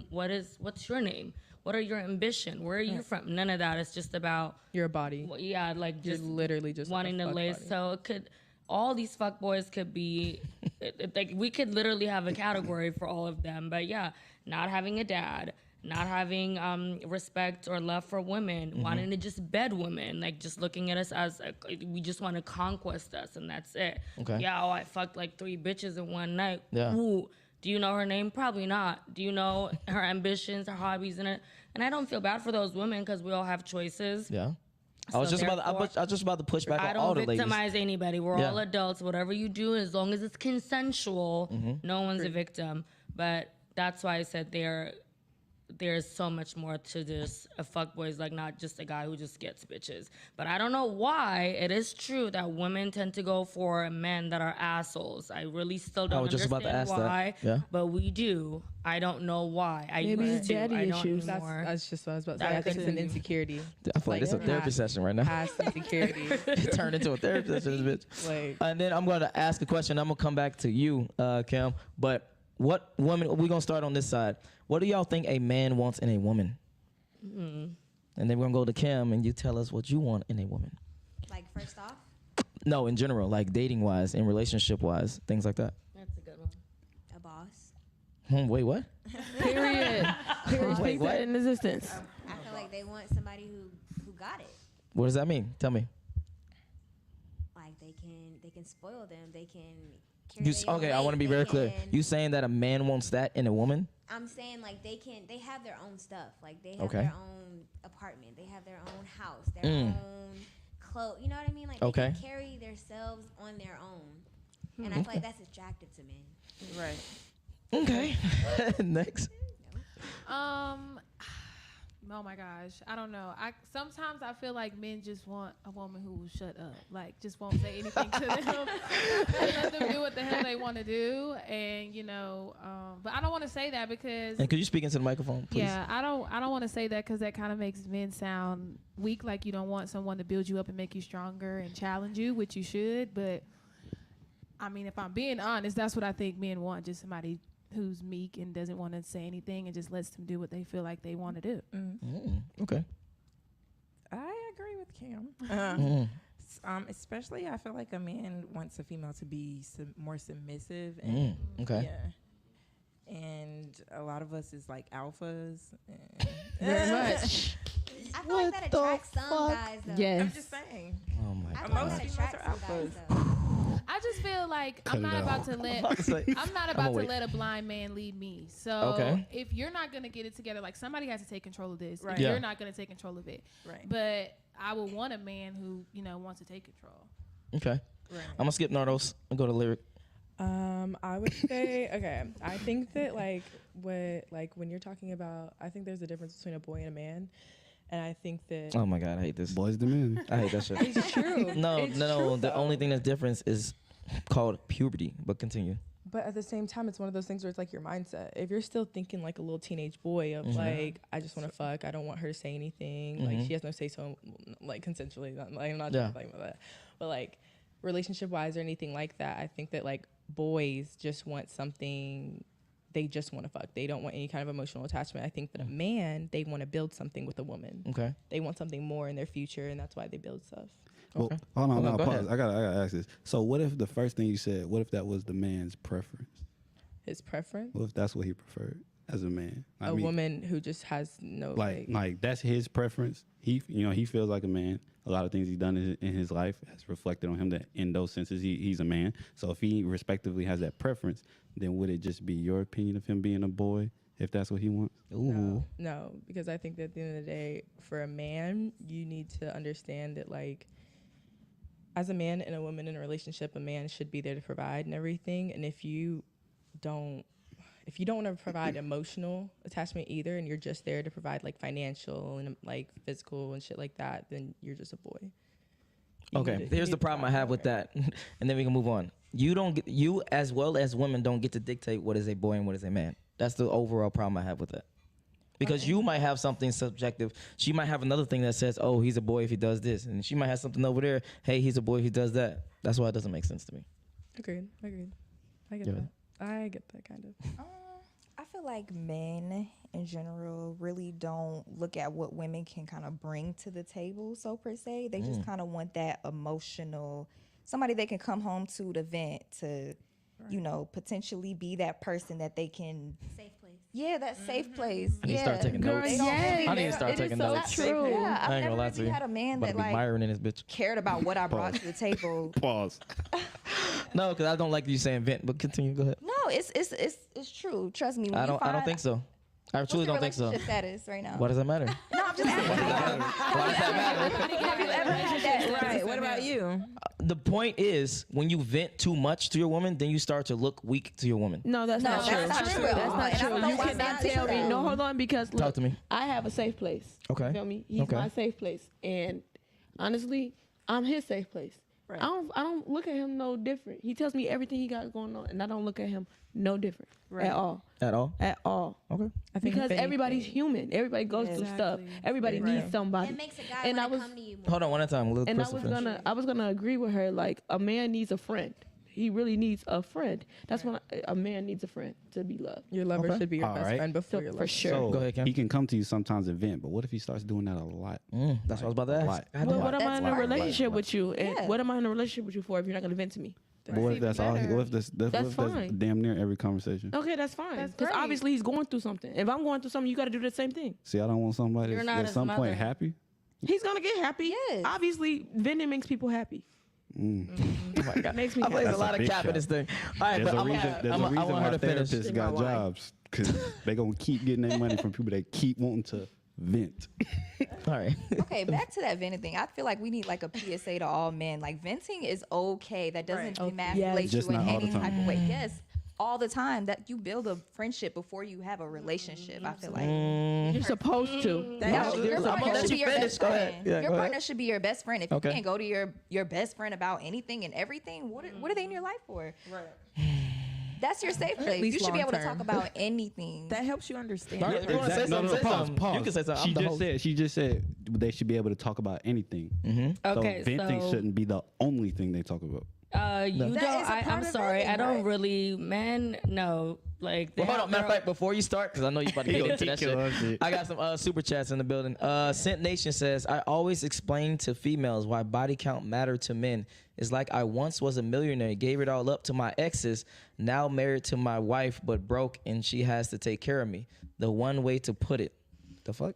what's your name? What are your ambition? Where are you from? None of that. It's just about your body. Yeah, like just literally just wanting like to lay. So it could, all these fuckboys could be, like we could literally have a category for all of them. But yeah, not having a dad, not having respect or love for women, wanting to just bed women, like just looking at us as we just want to conquest us, and that's it. Okay. Yeah, I fucked like 3 bitches in one night. Yeah. Ooh. Do you know her name? Probably not. Do you know her ambitions, her hobbies, and I don't feel bad for those women because we all have choices. Yeah. I was just about to push back on all the ladies. I don't victimize anybody. We're all adults. Whatever you do, as long as it's consensual, no one's a victim. But that's why I said they're there's so much more to this. A fuckboy is like not just a guy who just gets bitches. But I don't know why it is true that women tend to go for men that are assholes. I really still don't understand why, but we do. I don't know why. Maybe it's daddy issues. That's just what I was about to say. I think it's an insecurity. I feel like it's a therapy session right now. Past insecurity. It turned into a therapy session, bitch. Like, and then I'm going to ask a question. I'm going to come back to you, Kim. But what woman, we're going to start on this side. What do y'all think a man wants in a woman? And then we're going to go to Kim and you tell us what you want in a woman. Like, first off? No, in general, like dating-wise and relationship-wise, things like that. That's a good one. A boss. Wait, what? Period. Wait, what? In existence. I feel like they want somebody who got it. What does that mean? Tell me. Like, they can spoil them. They can carry okay, I want to be very clear. You saying that a man wants that in a woman? I'm saying like they have their own stuff. Like they have their own apartment. They have their own house. Their own clothes. You know what I mean? Like they can carry themselves on their own. And I feel like that's attractive to men. Right. Okay. Next. Oh my gosh, I don't know. Sometimes I feel like men just want a woman who will shut up, like just won't say anything to them, and let them do what the hell they want to do. And but I don't want to say that because. And could you speak into the microphone, please? Yeah, I don't want to say that because that kind of makes men sound weak. Like you don't want someone to build you up and make you stronger and challenge you, which you should. But I mean, if I'm being honest, that's what I think men want: just somebody who's meek and doesn't want to say anything and just lets them do what they feel like they want to do. Okay. I agree with Cam. Especially, I feel like a man wants a female to be more submissive. And, okay. Yeah. And a lot of us is like alphas. Very much. I feel like that attracts some guys, though. Yes. I'm just saying. Oh my God. Most females are alphas. I just feel like I'm not about to let a blind man lead me. So if you're not gonna get it together, like somebody has to take control of this. Right. You're not gonna take control of it. Right. But I would want a man who wants to take control. Okay. Right. I'm gonna skip Nardos and go to Lyric. I would say I think that when you're talking about, I think there's a difference between a boy and a man. And I think that... Oh, my God. I hate this. Boys to men. I hate that shit. It's true. No. The only thing that's different is called puberty. But continue. But at the same time, it's one of those things where it's like your mindset. If you're still thinking like a little teenage boy of like, I just want to fuck. I don't want her to say anything. Like, she has no say-so, like, consensually. I'm not just talking about that. But, like, relationship-wise or anything like that, I think that, like, boys just want something... They just want to fuck. They don't want any kind of emotional attachment. I think that a man, they want to build something with a woman. Okay. They want something more in their future, and that's why they build stuff. Well, hold on, pause. I gotta ask this. So, what if the first thing you said? What if that was the man's preference? His preference? What if that's what he preferred as a man? A woman who just has no like that's his preference. He feels like a man. A lot of things he's done in his life has reflected on him that in those senses he's a man. So if he respectively has that preference, then would it just be your opinion of him being a boy if that's what he wants? Ooh. No, because I think that at the end of the day, for a man, you need to understand that, like, as a man and a woman in a relationship, a man should be there to provide and everything. And if you don't want to provide emotional attachment either, and you're just there to provide like financial and like physical and shit like that, then you're just a boy. Here's the problem I have with that, and then we can move on. You as well as women don't get to dictate what is a boy and what is a man. That's the overall problem I have with that. Because you might have something subjective. She might have another thing that says, oh, he's a boy if he does this. And she might have something over there, hey, he's a boy if he does that. That's why it doesn't make sense to me. Agreed. I get that. I get that kind of. I feel like men in general really don't look at what women can kind of bring to the table, so per se. They just kind of want that emotional, somebody they can come home to vent, to, potentially be that person that they can... Safe place. Yeah, that safe place. I need to start taking notes. I need to start taking notes. True. Yeah, I ain't I've gonna lie never to really you. had a man that like Myron in this bitch. cared about what I brought to the table. Pause. No, because I don't like you saying vent, but continue. Go ahead. No, it's true. Trust me. When I don't think so. I truly don't think so. What's your relationship status right now? What does that matter? No, I'm just asking. Why does that matter? Have you ever had that? Right. What about you? The point is, when you vent too much to your woman, then you start to look weak to your woman. No, that's not true. That's true. That's not And I true. don't know You why cannot it's tell not me. true. No, hold on, because look, Talk to me. I have a safe place. Okay. You feel me? He's Okay. my safe place, and honestly, I'm his safe place. Right. I don't look at him no different. He tells me everything he got going on, and I don't look at him no different at all. At all? At all. Okay. I think Because if everybody's anything- human. Everybody goes through stuff. Everybody needs somebody. It makes a guy And I want to was- come to you more. Hold on, one at a time. And I was gonna agree with her. Like, a man needs a friend. He really needs a friend. That's when a man needs a friend to be loved. Your lover Okay. should be your All best right. friend before So, your for lover. sure. So Go ahead, Kim. he can come to you sometimes and vent, but what if he starts doing that a lot? That's what I was about to ask. Lot. Well, what am I in a That's relationship with you? And Yeah. what am I in a relationship with you for if you're not gonna vent to me? But what if even that's all? better. What if that's fine. damn near every conversation? Okay, that's fine. That's Because great. obviously he's going through something. If I'm going through something, you got to do the same thing. See, I don't want somebody You're that's not at his some mother. point happy. He's gonna get happy. Yes. Obviously, venting makes people happy. Oh my God, makes me I happy. place a That's a lot of big cap in shot. this thing. All right, There's but a I'm reason. There's a reason I want why her to finish. therapists got jobs because they gonna keep getting their money from people that keep wanting to vent. All right. Okay, back to that venting thing. I feel like we need like a PSA to all men. Like, venting is okay. That doesn't demasculate Just you in not all the any time. type of way. Yes, all the time. That you build a friendship before you have a relationship. I feel like You're supposed to. No, I'm your gonna partner let should you be your finish. best Go ahead. friend. Yeah, Your go partner ahead. should be your best friend. If Okay. you can't go to your best friend about anything and everything, what are they in your life for? Right. That's your safe place. least You should be able to long-term. talk about anything. That helps you understand. All right, if you wanna say something, say something. Pause. You can say something. I'm the host. She just said they should be able to talk about anything. Okay, so venting so shouldn't be the only thing they talk about. you That don't. is a part I'm of sorry. I dating, don't right? really. Men, no. Like, they Well, hold have on. Matter of their- fact, before you start, because I know you're about to get into that Kill her shit. shit. I got some super chats in the building. Scent Nation says, I always explain to females why body count matter to men. It's like I once was a millionaire, gave it all up to my exes, now married to my wife, but broke, and she has to take care of me. The one way to put it. The fuck?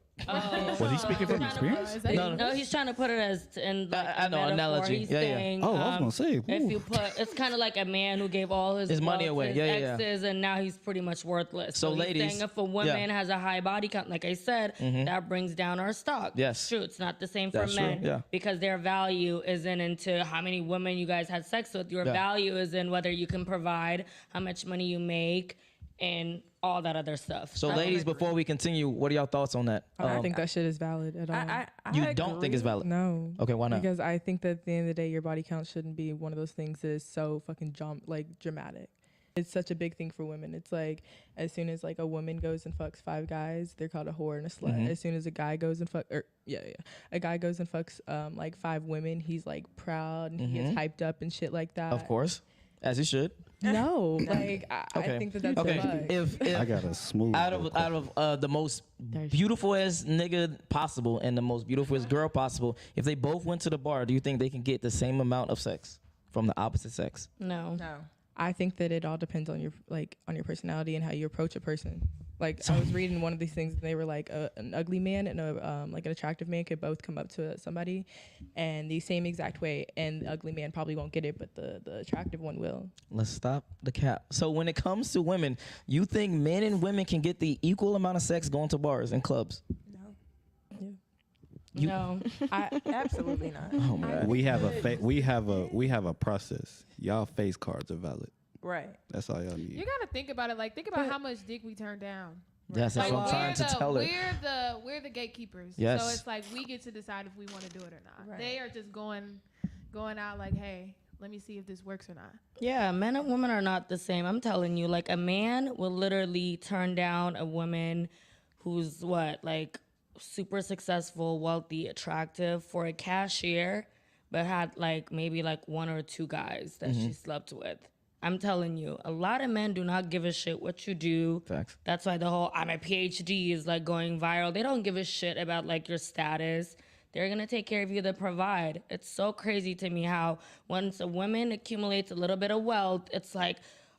Was he speaking from experience? No, he's trying to put it as in like I know, metaphor. analogy. He's Yeah, yeah. saying, Oh, I was gonna say, if ooh. you put, it's kind of like a man who gave all his money wealth away. to his Yeah, yeah, yeah. exes, and now he's pretty much worthless. So he's ladies- saying if a woman has a high body count, like I said, that brings down our stock. Yes. True, it's not the same for That's true, men yeah. because their value isn't into how many women you guys had sex with. Your Yeah. value is in whether you can provide, how much money you make, and all that other stuff. So, ladies, before we continue, what are y'all thoughts on that? I don't think that shit is valid at all. You don't think it's valid? No. Okay, why not? Because I think that at the end of the day, your body count shouldn't be one of those things that is so fucking dramatic. It's such a big thing for women. It's like as soon as like a woman goes and fucks 5 guys, they're called a whore and a slut. As soon as a guy goes and a guy goes and fucks like 5 women, he's like proud and he gets hyped up and shit like that. Of course, as he should. No, like I think that that's okay. fucked. If I got a smooth. out of the most beautifulest nigga possible and the most beautifulest girl possible, if they both went to the bar, do you think they can get the same amount of sex from the opposite sex? No. I think that it all depends on your personality and how you approach a person. Like I was reading one of these things and they were like an ugly man and like an attractive man could both come up to somebody and the same exact way, and the ugly man probably won't get it, but the attractive one will. Let's stop the cap. So when it comes to women, you think men and women can get the equal amount of sex going to bars and clubs? No. Absolutely not. Oh my God. We have a process. Y'all face cards are valid. Right. That's all y'all need. You gotta think about it. Like, think about how much dick we turn down. Yes, that's Like, what I'm trying to tell her. we're the gatekeepers. Yes. So it's like we get to decide if we want to do it or not. Right. They are just going out like, hey, let me see if this works or not. Yeah, men and women are not the same. I'm telling you, like a man will literally turn down a woman who's like super successful, wealthy, attractive for a cashier, but had like maybe like 1 or 2 guys that she slept with. I'm telling you, a lot of men do not give a shit what you do. Facts. That's why the whole I'm a PhD is like going viral. They don't give a shit about like your status. They're gonna take care of you to provide. It's so crazy to me how once a woman accumulates a little bit of wealth, it's like,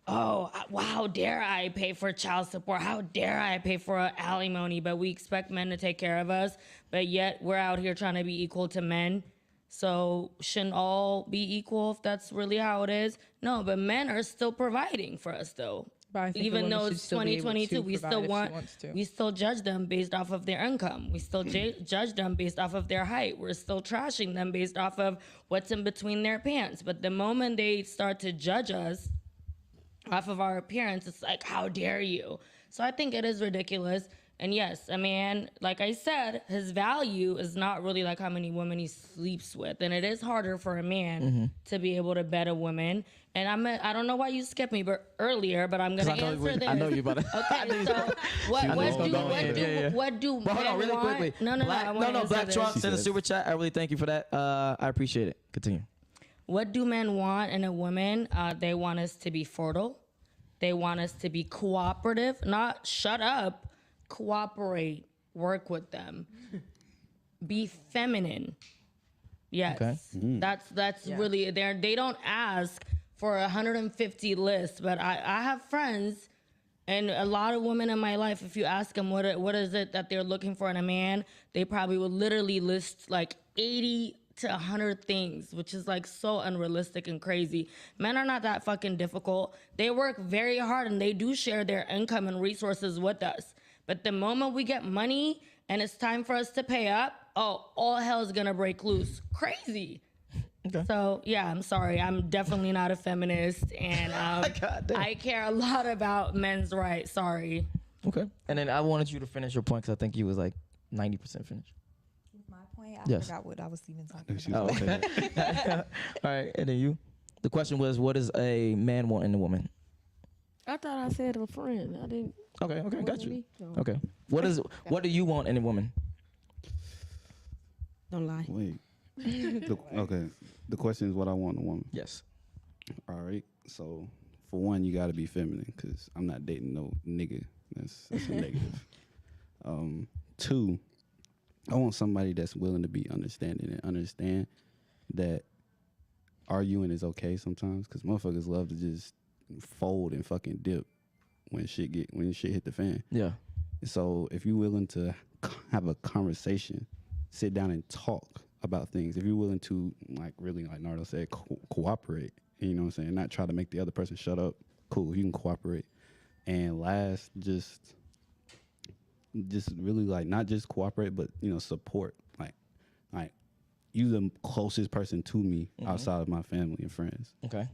oh, how dare I pay for child support? How dare I pay for alimony? But we expect men to take care of us, but yet we're out here trying to be equal to men. So shouldn't all be equal if that's really how it is? No, but men are still providing for us though. even though it's 2022, we still judge them based off of their income. We still judge them based off of their height. We're still trashing them based off of what's in between their pants. But the moment they start to judge us off of our appearance, it's like, how dare you? So I think it is ridiculous. And yes, a man, like I said, his value is not really like how many women he sleeps with. And it is harder for a man to be able to bet a woman. And I don't know why you skipped me earlier, but I'm going to answer this. I know you about to. Okay, so what do men hold on, really want? quickly. No, Black Trump sent a super chat. I really thank you for that. I appreciate it. Continue. What do men want in a woman? They want us to be fertile. They want us to be cooperative, not shut up, cooperate, work with them. Be feminine. Yes. Okay. That's really there. They don't ask for 150 lists, but I have friends and a lot of women in my life, if you ask them what is it that they're looking for in a man, they probably will literally list like 80 to 100 things, which is like so unrealistic and crazy. Men are not that fucking difficult. They work very hard and they do share their income and resources with us. But the moment we get money and it's time for us to pay up, all hell's gonna break loose. Crazy. Okay. So yeah, I'm sorry. I'm definitely not a feminist, and I care a lot about men's rights. Sorry. Okay. And then I wanted you to finish your point because I think you was like 90% finished. My point. I forgot what I was even talking about. Okay. All right. And then you. The question was, what does a man want in a woman? I thought I said a friend. I didn't. Okay. Got you. Okay. What do you want in a woman? Don't lie. Wait. Okay. The question is what I want in a woman. Yes. All right. So for one, you got to be feminine because I'm not dating no nigga. That's a negative. Two, I want somebody that's willing to be understanding and understand that arguing is okay sometimes because motherfuckers love to just fold and fucking dip when shit hit the fan. Yeah. So if you're willing to have a conversation, sit down and talk about things, if you're willing to like really, like Nardo said, cooperate, you know what I'm saying, not try to make the other person shut up, cool, you can cooperate. And last, just really like not just cooperate, but support. Like you the closest person to me outside of my family and friends. Okay.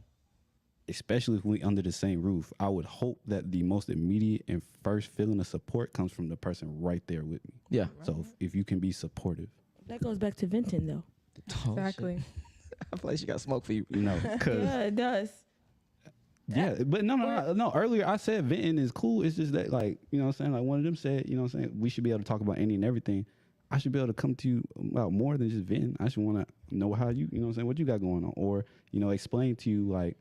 Especially if we under the same roof, I would hope that the most immediate and first feeling of support comes from the person right there with me. Yeah. Right. So if you can be supportive. That goes back to venting, though. Exactly. I feel like she got smoke for you. Yeah, it does. Yeah, but no. Earlier I said venting is cool. It's just that, like, you know what I'm saying? Like one of them said, you know what I'm saying, we should be able to talk about any and everything. I should be able to come to you about more than just venting. I should want to know how you know what I'm saying, what you got going on. Or, explain to you, like,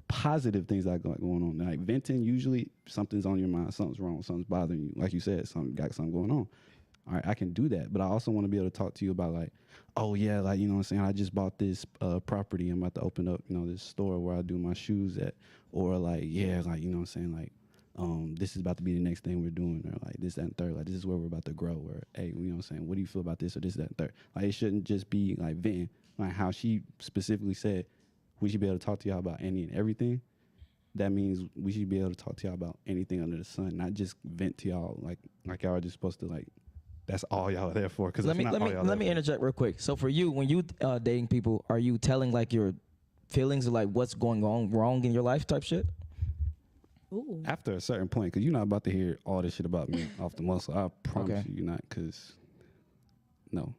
positive things that got going on. Like venting, usually something's on your mind, something's wrong, something's bothering you. Like you said, something going on. All right, I can do that, but I also want to be able to talk to you about like, oh yeah, like, you know what I'm saying, I just bought this property. I'm about to open up, this store where I do my shoes at. Or like, yeah, like, you know what I'm saying, like, this is about to be the next thing we're doing, or like this, that, and third. Like this is where we're about to grow. Or hey, you know what I'm saying, what do you feel about this or this, that, and third? Like it shouldn't just be like venting. Like how she specifically said, we should be able to talk to y'all about any and everything. That means we should be able to talk to y'all about anything under the sun, not just vent to y'all like y'all are just supposed to like. That's all y'all are there for. Because let me interject real quick. So for you, when you dating people, are you telling like your feelings of like what's going on wrong in your life type shit? Ooh. After a certain point, because you're not about to hear all this shit about me off the muscle. I promise you, you're not. Because no.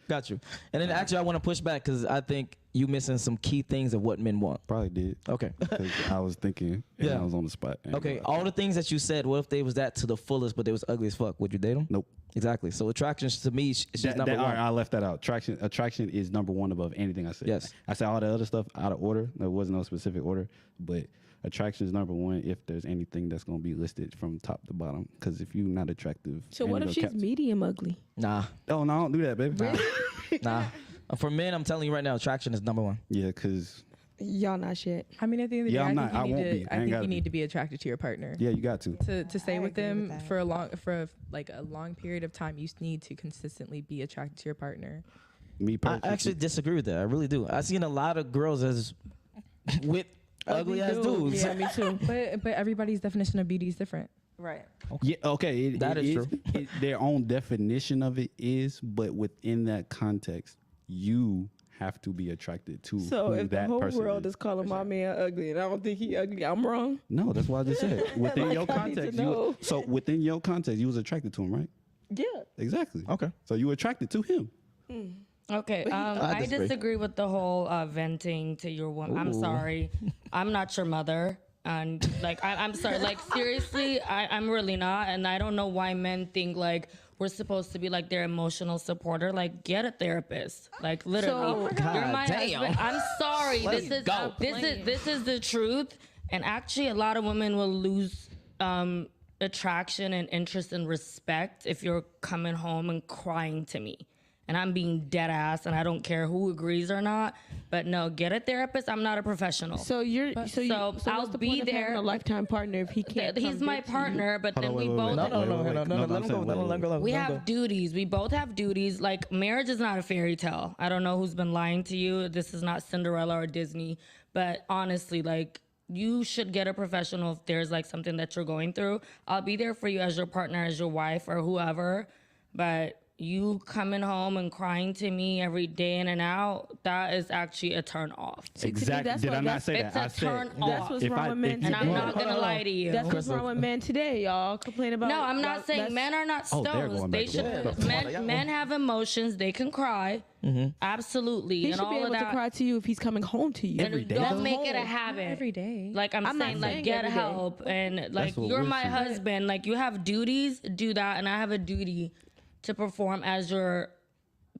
Got you. And then actually, I want to push back because I think you missing some key things of what men want. Probably did. Okay. Because I was thinking, and I was on the spot. Okay. All the things that you said, what if they was that to the fullest, but they was ugly as fuck? Would you date them? Nope. Exactly. So attraction to me is just number one. All right, I left that out. Attraction is number one above anything I said. Yes. I said all the other stuff out of order. There wasn't no specific order, but attraction is number one if there's anything that's going to be listed from top to bottom. Because if you're not attractive. So what if she's medium ugly? Nah. Oh, no, don't do that, baby. Nah. For men, I'm telling you right now, attraction is number one. Yeah, because y'all not shit. I mean, at the end of the day, I think you need to be attracted to your partner. Yeah, you got to stay with them for a long period of time. You need to consistently be attracted to your partner. Me personally, I actually disagree with that. I really do. I've seen a lot of girls as with ugly ass dudes. Yeah, me too. But everybody's definition of beauty is different. Right. Yeah, okay. That is true. Their own definition of it is, but within that context, you have to be attracted to So who if the that whole person world is calling my man ugly and I don't think he ugly, I'm wrong. No, that's what I just said. Within Like, your I need to context, know. so within your context, you was attracted to him, right? Yeah. Exactly. Okay. So you were attracted to him. Okay, I I disagree. disagree with the whole venting to your woman. I'm Ooh. sorry, I'm not your mother, and like I'm sorry, like seriously, I'm really not, and I don't know why men think like we're supposed to be like their emotional supporter. Like, get a therapist. Like literally, So- you're my husband. I'm sorry. Go. This is the truth, and actually, a lot of women will lose attraction and interest and respect if you're coming home and crying to me. And I'm being dead ass, and I don't care who agrees or not. But no, get a therapist. I'm not a professional. So I'll what's the be point of there. having a lifetime partner if he can't? He's my partner, but then we both. No, let him go. We have duties. We both have duties. Like, marriage is not a fairy tale. I don't know who's been lying to you. This is not Cinderella or Disney. But honestly, like, you should get a professional if there's like something that you're going through. I'll be there for you as your partner, as your wife, or whoever. But you coming home and crying to me every day in and out, that is actually a turn off. Exactly. Did I not say It's that? I a said turn off. That's what's wrong with men And I'm today. not going to lie to you. That's what's wrong with men today, y'all. Complain about. No, I'm not saying men are not Oh, they're stones. going They back should. to Men have emotions. They can cry. Absolutely. He and should all be able of that. to cry to you if he's coming home to you. Every day. Don't make it a habit. Every day. Like I'm not saying, like saying get every day. help and like what you're we're my saying. husband. Like you have duties, do that, and I have a duty to perform as your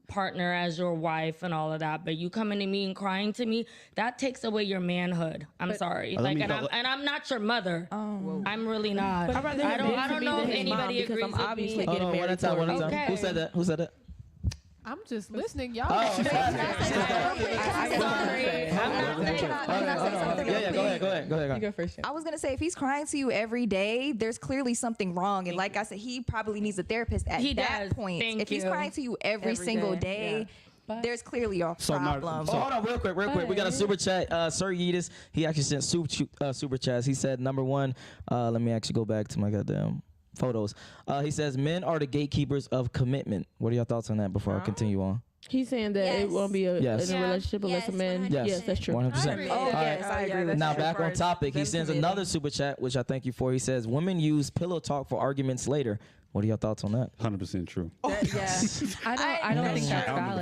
partner, as your wife, and all of that. But you coming to me and crying to me, that takes away your manhood. I'm sorry. let Like, me and I'm not your mother. I'm really not. I'd rather I him don't. be I to don't me know than if his mom anybody because agrees I'm with obviously me. Hold getting on, one married at a time. for One at a him. time. Who said that? Who said that? I'm just listening. Y'all. Oh, Can sorry. I'm not saying. Can I say something real Yeah, quick? go ahead. You go first. I was gonna say if he's crying to you every day, there's clearly something wrong, and like I said, he probably needs a therapist at He that does. point. Thank if he's you. crying to you every single day, there's clearly a So now- problem. so- Hold on, real quick. We got a super chat. Sir Yeetus, he actually sent super chats. He said, number one, let me actually go back to my goddamn photos. He says, men are the gatekeepers of commitment. What are your thoughts on that before I continue on? He's saying that it Yes. won't be in Yes. a Yeah. relationship unless Yes, a man. 100%. Yes. Yes, that's true. 100%. Oh, All right. yes, I agree. That's Now true. back on topic, he Them sends committing. another super chat, which I thank you for. He says, women use pillow talk for arguments later. What are your thoughts on that? 100% true. I don't think I that's don't know the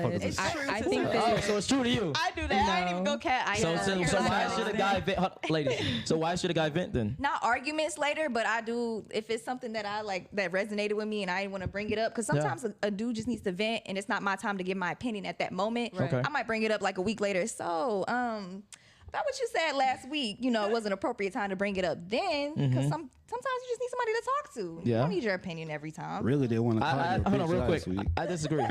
valid. fuck is I, true I to think some that Oh, so it's true to you. I do that. I ain't even go cat. So why should a guy vent, ladies? So why should a guy vent then? Not arguments later, but I do if it's something that I like that resonated with me and I didn't want to bring it up because sometimes a dude just needs to vent and it's not my time to give my opinion at that moment. Right. Okay. I might bring it up like a week later. So about what you said last week, you know, it wasn't appropriate time to bring it up then because sometimes you just need somebody to talk to. Yeah. You don't need your opinion every time. Really, they want to call you a Hold on, bitch real last quick. week. I disagree.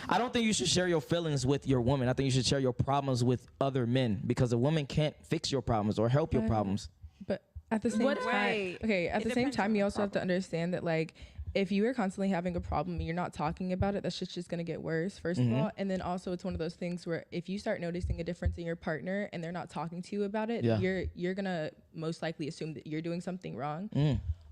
I don't think you should share your feelings with your woman. I think you should share your problems with other men because a woman can't fix your problems or help your problems. But at the same time, Right. okay, at It the same depends time, on you the also have to understand that like if you are constantly having a problem and you're not talking about it, that shit's just gonna get worse, first of all. And then also it's one of those things where if you start noticing a difference in your partner and they're not talking to you about it, you're gonna most likely assume that you're doing something wrong.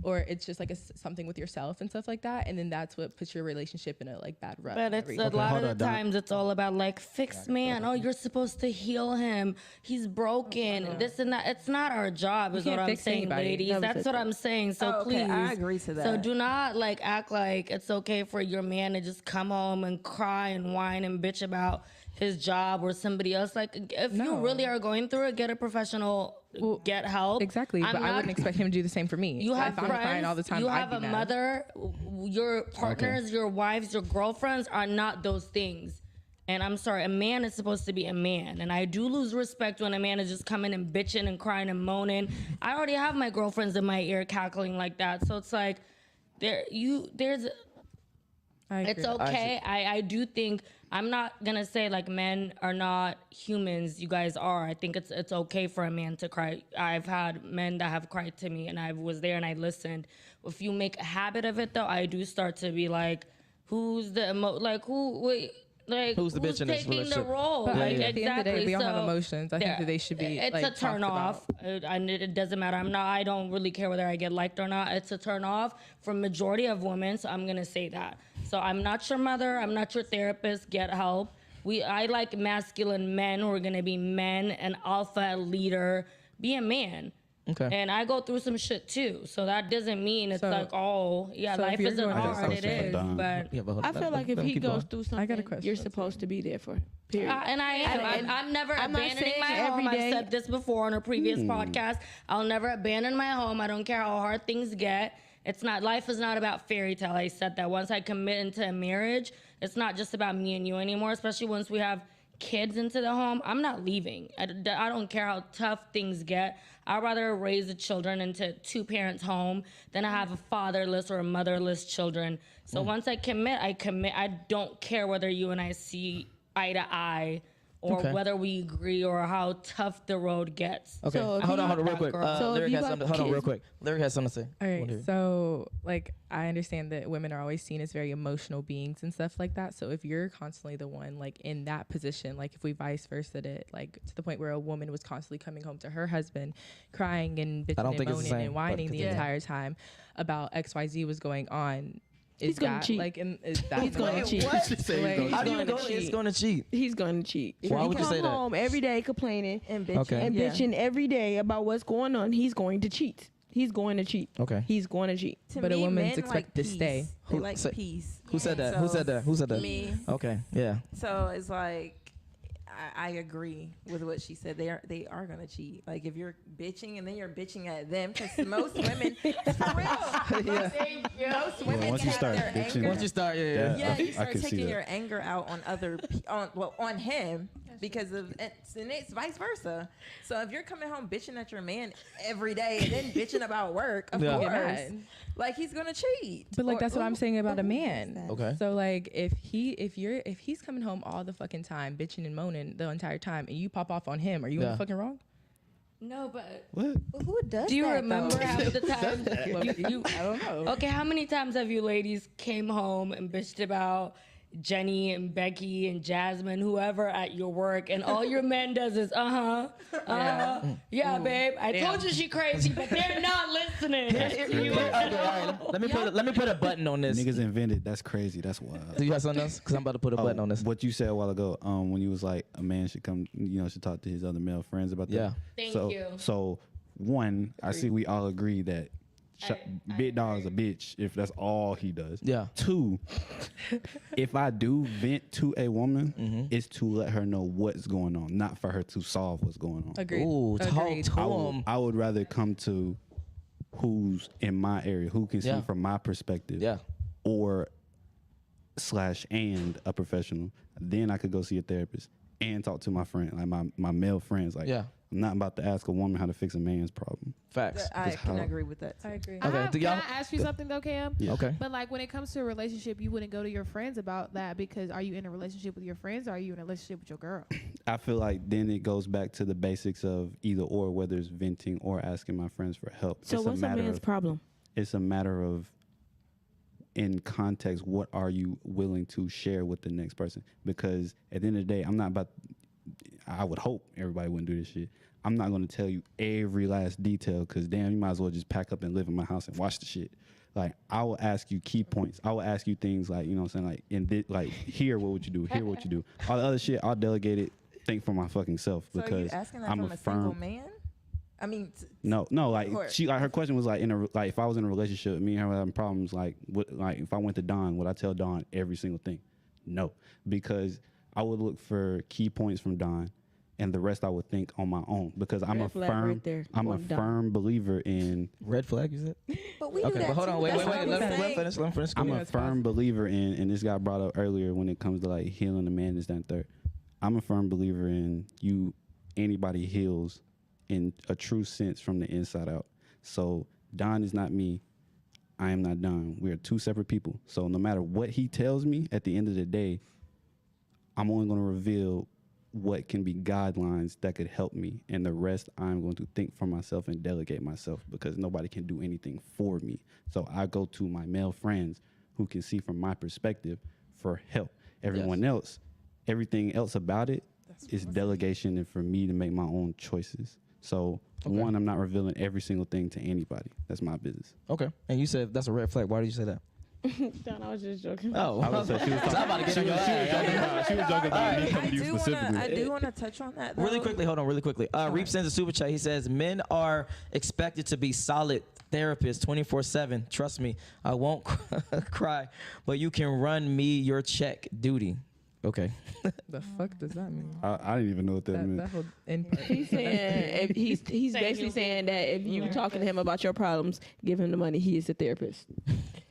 Or it's just like something with yourself and stuff like that, and then that's what puts your relationship in a like bad rut. But it's a lot of the times it's all about like fixed man. Oh, you're supposed to heal him. He's broken. This and that. It's not our job, is can't what I'm fix saying, anybody. ladies. Never That's fix what it. I'm saying. So Oh, okay, please, I agree to that. So do not like act like it's okay for your man to just come home and cry and whine and bitch about his job or somebody else. Like if you really are going through it, get a professional. Get help. Exactly, but I wouldn't expect him to do the same for me. You have if I'm friends, crying all the time, you I'd have be a mad. mother, your partners, your wives, your girlfriends are not those things. And I'm sorry, a man is supposed to be a man. And I do lose respect when a man is just coming and bitching and crying and moaning. I already have my girlfriends in my ear cackling like that. So it's like, it's okay. I do think, I'm not gonna say like men are not humans. You guys are. I think it's okay for a man to cry. I've had men that have cried to me, and I was there and I listened. If you make a habit of it, though, I do start to be like, who's the wait? Like, who's the bitch in this taking relationship? the role? But Like, at the end of the day, we all have So, emotions. I think that they should be. It's like, a turn talked off, about. and it doesn't matter. I don't really care whether I get liked or not. It's a turn off for majority of women. So I'm gonna say that. So I'm not your mother. I'm not your therapist. Get help. I like masculine men who are gonna be men, an alpha leader. Be a man. Okay. And I go through some shit too. So that doesn't mean it's So- like, oh, yeah, so if life you're isn't going through hard. It something is. for Don. But Yeah, but I feel like if he keep goes going. through something, I got a question. you're supposed to be there for. Period. and I am. I'm never I'm not abandoning saying my every home. day. I've said this before on a previous podcast. I'll never abandon my home. I don't care how hard things get. It's not. Life is not about fairy tale. I said that once I commit into a marriage, it's not just about me and you anymore. Especially once we have kids into the home, I'm not leaving. I don't care how tough things get. I'd rather raise the children into two parents home than I have a fatherless or a motherless children. So once I commit, I commit. I don't care whether you and I see eye to eye or Okay. whether we agree or how tough the road gets. Okay, So if hold you- on, real quick. So if Lyric you has got something. Hold on, real kids- quick. Lyric has something to say. All Wanna right, hear it. so like I understand that women are always seen as very emotional beings and stuff like that. So if you're constantly the one like in that position, like if we vice versa it, like to the point where a woman was constantly coming home to her husband, crying and I don't bitching think and it's the moaning same, and but whining the continue. entire time about XYZ was going on, is He's gonna that cheat. like is that He's gonna cheat. What? She said Like, he's gonna How do you gonna know cheat. it's going to cheat? He's going to cheat. If Why he would you come say that? home every day complaining And bitching. Okay. and Yeah. bitching every day about what's going on, he's going to cheat. He's going to cheat. Okay. He's going to cheat. To But a me, woman's men expected to peace. stay. They Who like said- peace. Who said that? Who So, said that? Who said that? Me. Okay. Yeah. So it's like I agree with what she said. They are gonna cheat. Like if you're bitching and then you're bitching at them, because most women, for real, most women once you have start their bitching, anger. Once you start, Yeah, I you start can see taking that. your anger out on on him because of and it's vice versa. So if you're coming home bitching at your man every day and then bitching about work, of Yeah. course, Get mad. like he's gonna cheat. But like Or- that's what I'm saying about a who man. says that? Okay. So like if he's coming home all the fucking time bitching and moaning the entire time and you pop off on him, are you Yeah. fucking wrong? No, but What? But who does do you that, remember though? half the time I don't know. Okay, how many times have you ladies came home and bitched about Jenny and Becky and Jasmine, whoever at your work, and all your man does is yeah, babe. I told you she crazy, but they're not listening. Okay, all right. Let me put a button on this. Niggas invented. That's crazy. That's wild. Do you have something else? Because I'm about to put a button on this. What you said a while ago, when you was like a man should come, should talk to his other male friends about that. Yeah. Thank so, you. So one, I see we all agree that Big Dog is a bitch if that's all he does. Yeah. Two, if I do vent to a woman, Mm-hmm. it's to let her know what's going on, not for her to solve what's going on. Agreed. Ooh, talk Agreed. to I him. would, I would rather come to who's in my area, who can see Yeah. from my perspective, Yeah. or and a professional. Then I could go see a therapist and talk to my friend, like my male friends. Like, Yeah. I'm not about to ask a woman how to fix a man's problem. Facts. I Just can how- agree with that. I agree. Okay, do Can y'all- I ask you something though, Cam? Yeah. Okay. But like when it comes to a relationship, you wouldn't go to your friends about that because are you in a relationship with your friends or are you in a relationship with your girl? I feel like then it goes back to the basics of either or, whether it's venting or asking my friends for help. So It's what's a matter man's of, problem? It's a matter of, in context, what are you willing to share with the next person? Because at the end of the day, I'm not about, I would hope everybody wouldn't do this shit. I'm not going to tell you every last detail because damn, you might as well just pack up and live in my house and watch the shit. Like, I will ask you key points. I will ask you things like, you know what I'm saying? Like, like, here, what would you do? Here, what would you do? All the other shit, I'll delegate it, think for my fucking self So are you because asking that I'm from a a single firm. man? I mean, No, like Or- she, like her question was like like if I was in a relationship, me and her were having problems, like if I went to Dawn, would I tell Dawn every single thing? No, because I would look for key points from Dawn, and the rest I would think on my own because I'm Red a flag firm, right there I'm a on Dawn. firm believer in. Red flag, you said? But we do Okay, that but hold too. on, wait. That's what Let I'm him saying. finish. Let him finish. Go I'm ahead. a firm believer in, and this got brought up earlier when it comes to like healing a man, this, that, and third. I'm a firm believer in anybody heals in a true sense from the inside out. So Don is not me. I am not Don. We are two separate people. So no matter what he tells me, at the end of the day, I'm only going to reveal what can be guidelines that could help me. And the rest I'm going to think for myself and delegate myself because nobody can do anything for me. So I go to my male friends who can see from my perspective for help. Everyone else everything else about it is delegation and for me to make my own choices. So one, I'm not revealing every single thing to anybody. That's my business. Okay. And you said that's a red flag. Why did you say that? Don, I was just joking. Oh, I was about to get she was joking about me coming to you specifically. I do want to touch on that, though. Really quickly, hold on, really quickly. Reap sends a super chat. He says, men are expected to be solid therapists 24/7. Trust me, I won't cry, but you can run me your check duty. Okay. The fuck does that mean? I didn't even know what that meant. That whole end part. He's saying he's basically saying that if you talking to him about your problems, give him the money. He is a therapist.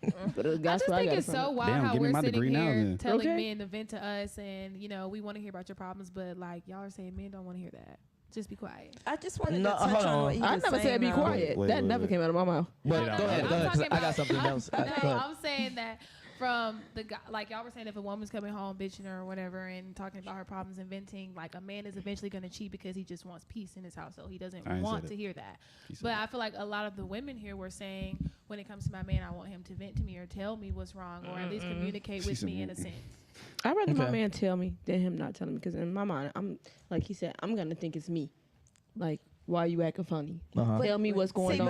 I just think it's so wild how give me we're my sitting degree now, here then. telling men to vent to us, and we want to hear about your problems, but like y'all are saying men don't want to hear that. Just be quiet. I just wanted to touch on what he was I never said be quiet. That never came out of my mouth. But go ahead, 'cause I got something else. No, I'm saying that from the guy, like y'all were saying, if a woman's coming home bitching or whatever and talking about her problems and venting, like a man is eventually going to cheat because he just wants peace in his household. He doesn't want to hear that. But I feel like a lot of the women here were saying, when it comes to my man, I want him to vent to me or tell me what's wrong or at least communicate with me in a sense. I'd rather my man tell me than him not telling me, because in my mind, I'm like he said, I'm gonna think it's me. Like, why you acting funny? Tell me what's going on.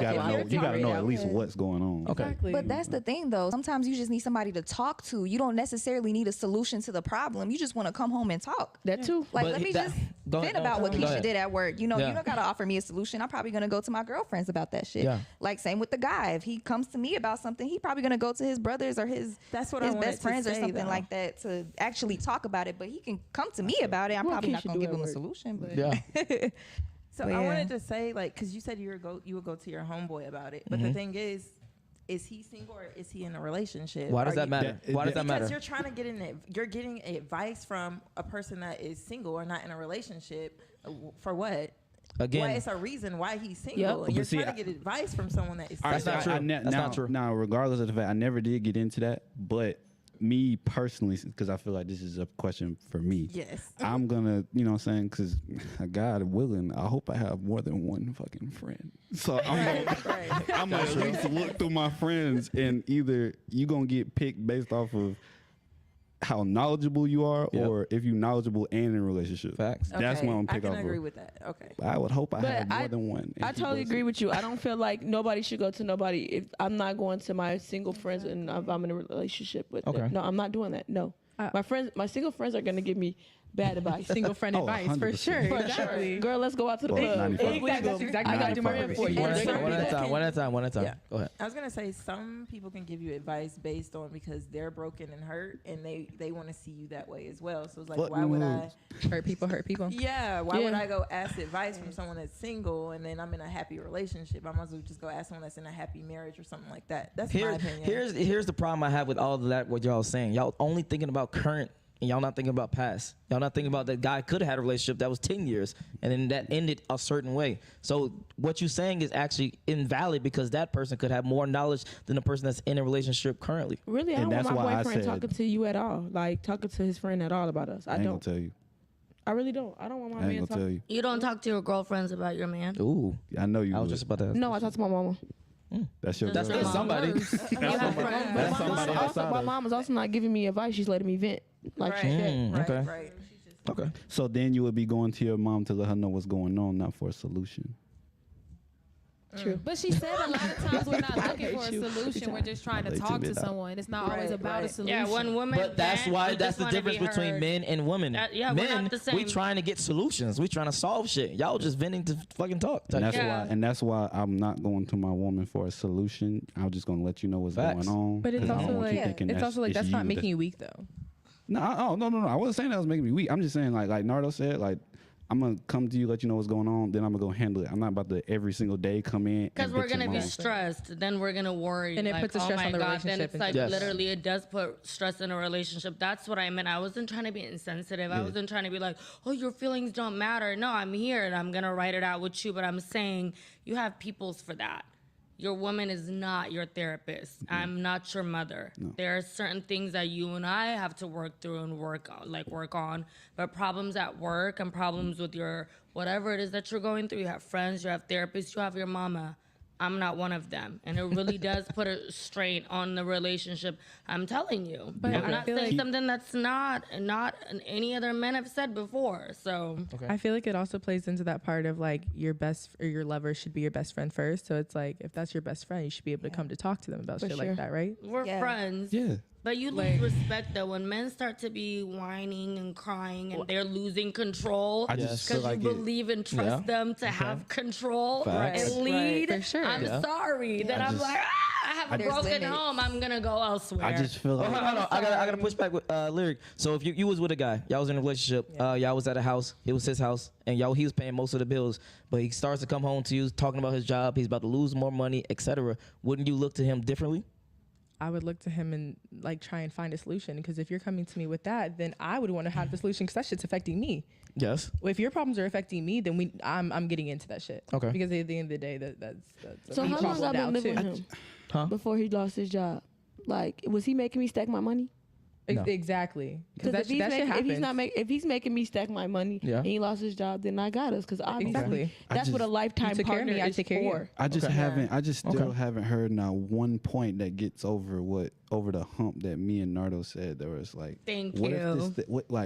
You gotta know at least what's going on. Okay. Exactly. But that's the thing, though. Sometimes you just need somebody to talk to. You don't necessarily need a solution to the problem. You just want to come home and talk. That too. Like, let me just vent about what Keisha did at work. You don't gotta offer me a solution. I'm probably gonna go to my girlfriends about that shit. Yeah. Like, same with the guy. If he comes to me about something, he probably gonna go to his brothers or his best friends or something like that to actually talk about it. But he can come to me about it. I'm probably not gonna give him a solution. But yeah. So I wanted to say, like, because you said you would go to your homeboy about it, but the thing is he single or is he in a relationship? Why does that matter? Why does that matter? Because you're trying to you're getting advice from a person that is single or not in a relationship. For what? Again, why it's a reason why he's single. And you're trying to get advice from someone that is single. That's not true. That's not true. Now, regardless of the fact, I never did get into that, but me personally, because I feel like this is a question for me. Yes. I'm gonna, you know what I'm saying? Because God willing, I hope I have more than one fucking friend. So I'm gonna at least look through my friends, and either you gonna get picked based off of how knowledgeable you are, or if you're knowledgeable and in a relationship. Facts. That's what I'm gonna pick off. I can agree with that. Okay. I would hope I have more than one. I totally agree with you. I don't feel like nobody should go to nobody. If I'm not going to my single friends and if I'm in a relationship with them. No, I'm not doing that. No. My single friends are gonna give me bad advice. Single friend advice, for sure. Exactly. Girl, let's go out to the club. Exactly. I got your friend for you. One at a time. Yeah. Go ahead. I was gonna say some people can give you advice based on because they're broken and hurt, and they want to see you that way as well. So it's like, why would I hurt people? Yeah. Why would I go ask advice from someone that's single and then I'm in a happy relationship? I might as well just go ask someone that's in a happy marriage or something like that. That's my opinion. Here's the problem I have with all of that. What y'all saying? Y'all only thinking about current. And y'all not thinking about past. Y'all not thinking about that guy could have had a relationship that was 10 years and then that ended a certain way. So what you're saying is actually invalid because that person could have more knowledge than the person that's in a relationship currently. Really, I don't want my boyfriend talking to you at all. Like talking to his friend at all about us. I ain't don't. Gonna tell you. I really don't. I don't want my man tell you. You don't talk to your girlfriends about your man? Ooh. I know you. I was just about to ask. No, I talk to my mama. That's your girl. That's somebody. That's somebody outside my mom is also not giving me advice. She's letting me vent. Like Okay. Okay. So then you would be going to your mom to let her know what's going on, not for a solution. True. But she said a lot of times we're not looking for a solution. We're just trying to talk to someone. It's not always about a solution. Yeah, one woman. But that's the difference between men and women. Yeah, men, we're not the same. we trying to get solutions. We trying to solve shit. Y'all just venting to fucking talk. And that's why I'm not going to my woman for a solution. I'm just gonna let you know what's going on. But it's also like that's not making you weak though. No. I wasn't saying that was making me weak. I'm just saying like Nardo said, like I'm gonna come to you, let you know what's going on, then I'm gonna go handle it. I'm not about to every single day come in. Because we're gonna be stressed, then we're gonna worry, and it puts the stress on the relationship. Then it's like literally, it does put stress in a relationship. That's what I meant. I wasn't trying to be insensitive. I wasn't trying to be like, oh, your feelings don't matter. No, I'm here and I'm gonna write it out with you. But I'm saying you have peoples for that. Your woman is not your therapist. I'm not your mother. No. There are certain things that you and I have to work through and work on. But problems at work and problems with your whatever it is that you're going through, you have friends, you have therapists, you have your mama. I'm not one of them. And it really does put a strain on the relationship. I'm telling you. But I'm not saying something that's not any other men have said before. So I feel like it also plays into that part of like your best or your lover should be your best friend first. So it's like if that's your best friend, you should be able to come to talk to them about shit like that, right? We're friends. Yeah. But you lose respect though when men start to be whining and crying and they're losing control because you believe and trust them to have control and lead. For sure. I'm sorry that I'm like, I have a broken home. I'm gonna go elsewhere. I just feel like hold on. I gotta push back with Lyric. So if you was with a guy, y'all was in a relationship, y'all was at a house, it was his house, and he was paying most of the bills, but he starts to come home to you talking about his job, he's about to lose more money, etc. Wouldn't you look to him differently? I would look to him and like try and find a solution, because if you're coming to me with that, then I would want to have the solution because that shit's affecting me. Yes. Well, if your problems are affecting me, then I'm getting into that shit. Okay. Because at the end of the day, that's so how long I've been living with him before he lost his job? Like, was he making me stack my money? No. Exactly. Because if he's making me stack my money and he lost his job, then I got us. Because obviously that's what a lifetime partner is for. I just still haven't heard now one point that gets over the hump that me and Nardo said. There was like,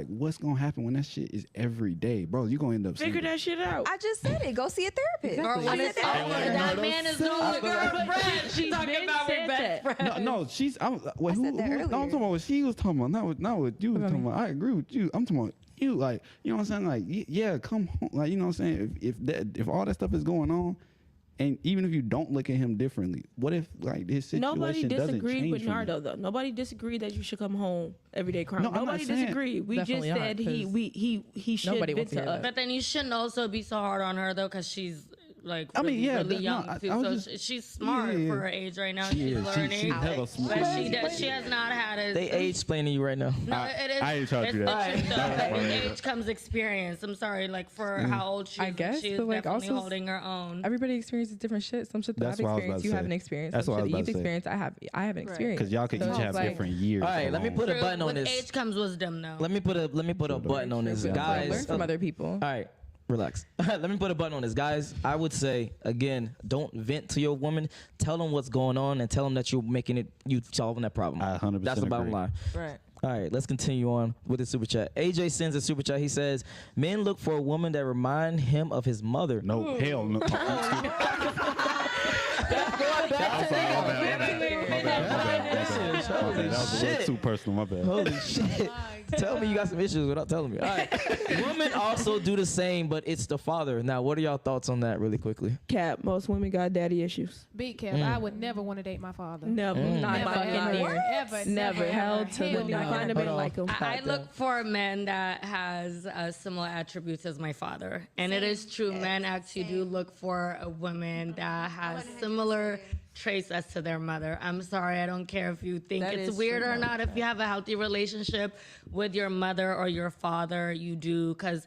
what's gonna happen when that shit is every day, bro? You gonna end up figure that shit out. I just said it. Go see a therapist. Exactly. Or when it's that man is no longer a friend. She's talking about her best friend. No, she's. I'm talking about what she was talking about. Not what you was talking about. I agree with you. I'm talking about you. Like, you know what I'm saying? Like, yeah, come home. Like, you know what I'm saying? If all that stuff is going on, and even if you don't look at him differently, what if like his situation Nobody doesn't disagreed change with Nardo though. Nobody disagreed that you should come home every day crying. No, nobody disagreed. We just said he should vent to us. But then you shouldn't also be so hard on her though, because she's like really young too. So she's smart for her age right now. She's learning. But she has not had it. They age explaining you right now. No, it is. I ain't trying to do that. With age comes experience. I'm sorry, like for how old she is. I guess, she is but like definitely also holding her own. Everybody experiences different shit. Some shit that I've experienced, you haven't experienced. That's some what shit I you've was about to say. experienced, I haven't experienced. Because y'all could each have different years. All right, let me put a button on With this. age comes wisdom, though. Let me put a button on this, guys. Learn from other people. All right. Relax. Let me put a button on this. Guys, I would say, again, don't vent to your woman. Tell them what's going on and tell them that you solving that problem. I 100% That's the bottom agree. line. Right. All right, let's continue on with the super chat. AJ sends a super chat. He says, men look for a woman that remind him of his mother. No, hell no. That was a little too personal, my bad. Holy shit. Tell me you got some issues without telling me. All right. Women also do the same, but it's the father. Now, what are y'all thoughts on that really quickly? Cap, most women got daddy issues. Big Cap, I would never want to date my father. Never. Not Never, fucking ever, near. ever, Never. Hell to the no. Find a man like him. I look for a man that has similar attributes as my father. And it is true, men actually do look for a woman that has similar traits as to their mother. I'm sorry, I don't care if you think it's weird or not. If you have a healthy relationship with your mother or your father, you do, because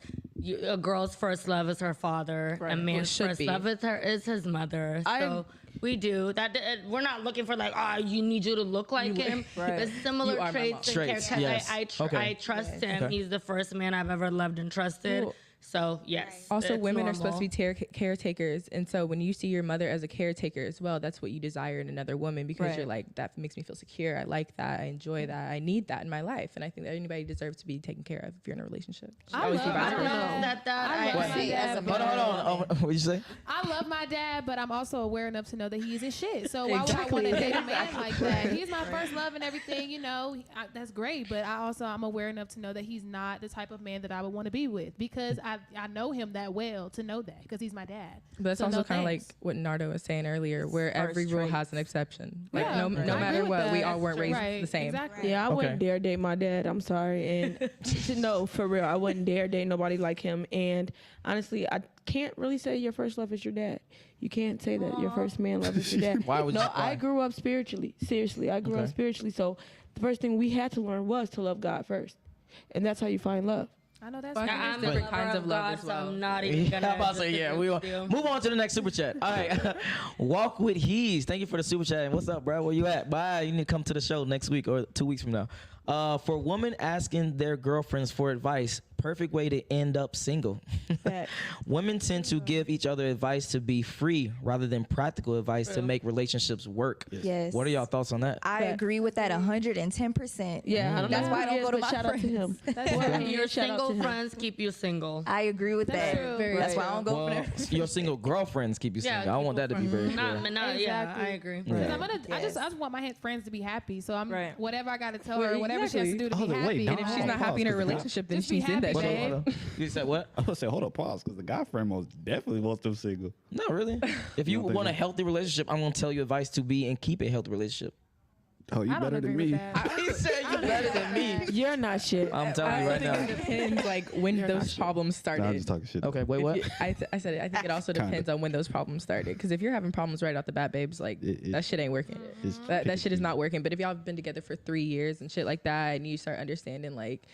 a girl's first love is her father. Right. A man's first love is his mother. So we do that. We're not looking for like, you need you to look like him. Right. But similar traits and character. Yes. I trust him. Okay. He's the first man I've ever loved and trusted. Cool. So, yes. Also, women are supposed to be caretakers. And so when you see your mother as a caretaker as well, that's what you desire in another woman, because you're like, that makes me feel secure. I like that. I enjoy that. I need that in my life. And I think that anybody deserves to be taken care of if you're in a relationship. I don't know that. Hold on. What'd you say? I love my dad, but I'm also aware enough to know that he isn't shit. So why would I want to date a man like that? He's my first love and everything, you know. That's great. But I'm aware enough to know that he's not the type of man that I would want to be with, because I know him that well to know that, because he's my dad. But that's also kind of like what Nardo was saying earlier, where every rule has an exception. Like no matter what, we all weren't raised the same. Exactly. Yeah, I wouldn't dare date my dad. I'm sorry. And no, for real, I wouldn't dare date nobody like him. And honestly, I can't really say your first love is your dad. You can't say that your first man love is your dad. I grew up spiritually. Seriously, I grew up spiritually. So the first thing we had to learn was to love God first. And that's how you find love. I know that's I'm different kinds of love as well. So I'm not even gonna. I'm about to say, we move on to the next super chat. All right, Walk with Hees. Thank you for the super chat. And what's up, bro? Where you at? Bye. You need to come to the show next week or 2 weeks from now. For women asking their girlfriends for advice, perfect way to end up single. Women tend to give each other advice to be free rather than practical advice to make relationships work. Yes. What are y'all thoughts on that? I agree with that 110%. Yeah, I don't That's know why I who don't he go is, to but my shout out to friends. him. That's true. Your Shout out to single him. friends keep you single. I agree with That's that. true. That's why I don't go for Well, that. your single girlfriends keep you single. I want that to be very clear. Yeah, I agree. Yeah. I just want my friends to be happy. So I'm Right. whatever I got to tell her, whatever she has to do to be Wait, happy. don't- And if she's not happy in her relationship, then Just be she's in that happy, shit. babe. You said what? I would say, hold up, pause, because the guy friend most definitely wants them single. No, really. If you don't think want a so? healthy relationship, I'm gonna tell you advice to be and keep a healthy relationship. Oh, you I don't better than agree with me. that. He said you better than me. You're not shit. I'm telling you right I think now. it depends, like when those problems started. Nah, I'm just talking shit. Okay, wait, If what? you- I said it. I think it also Kinda. depends on when those problems started. Because if you're having problems right off the bat, babes, like that shit ain't working. It's That shit is not working. But if y'all have been together for 3 years and shit like that, and you start understanding like,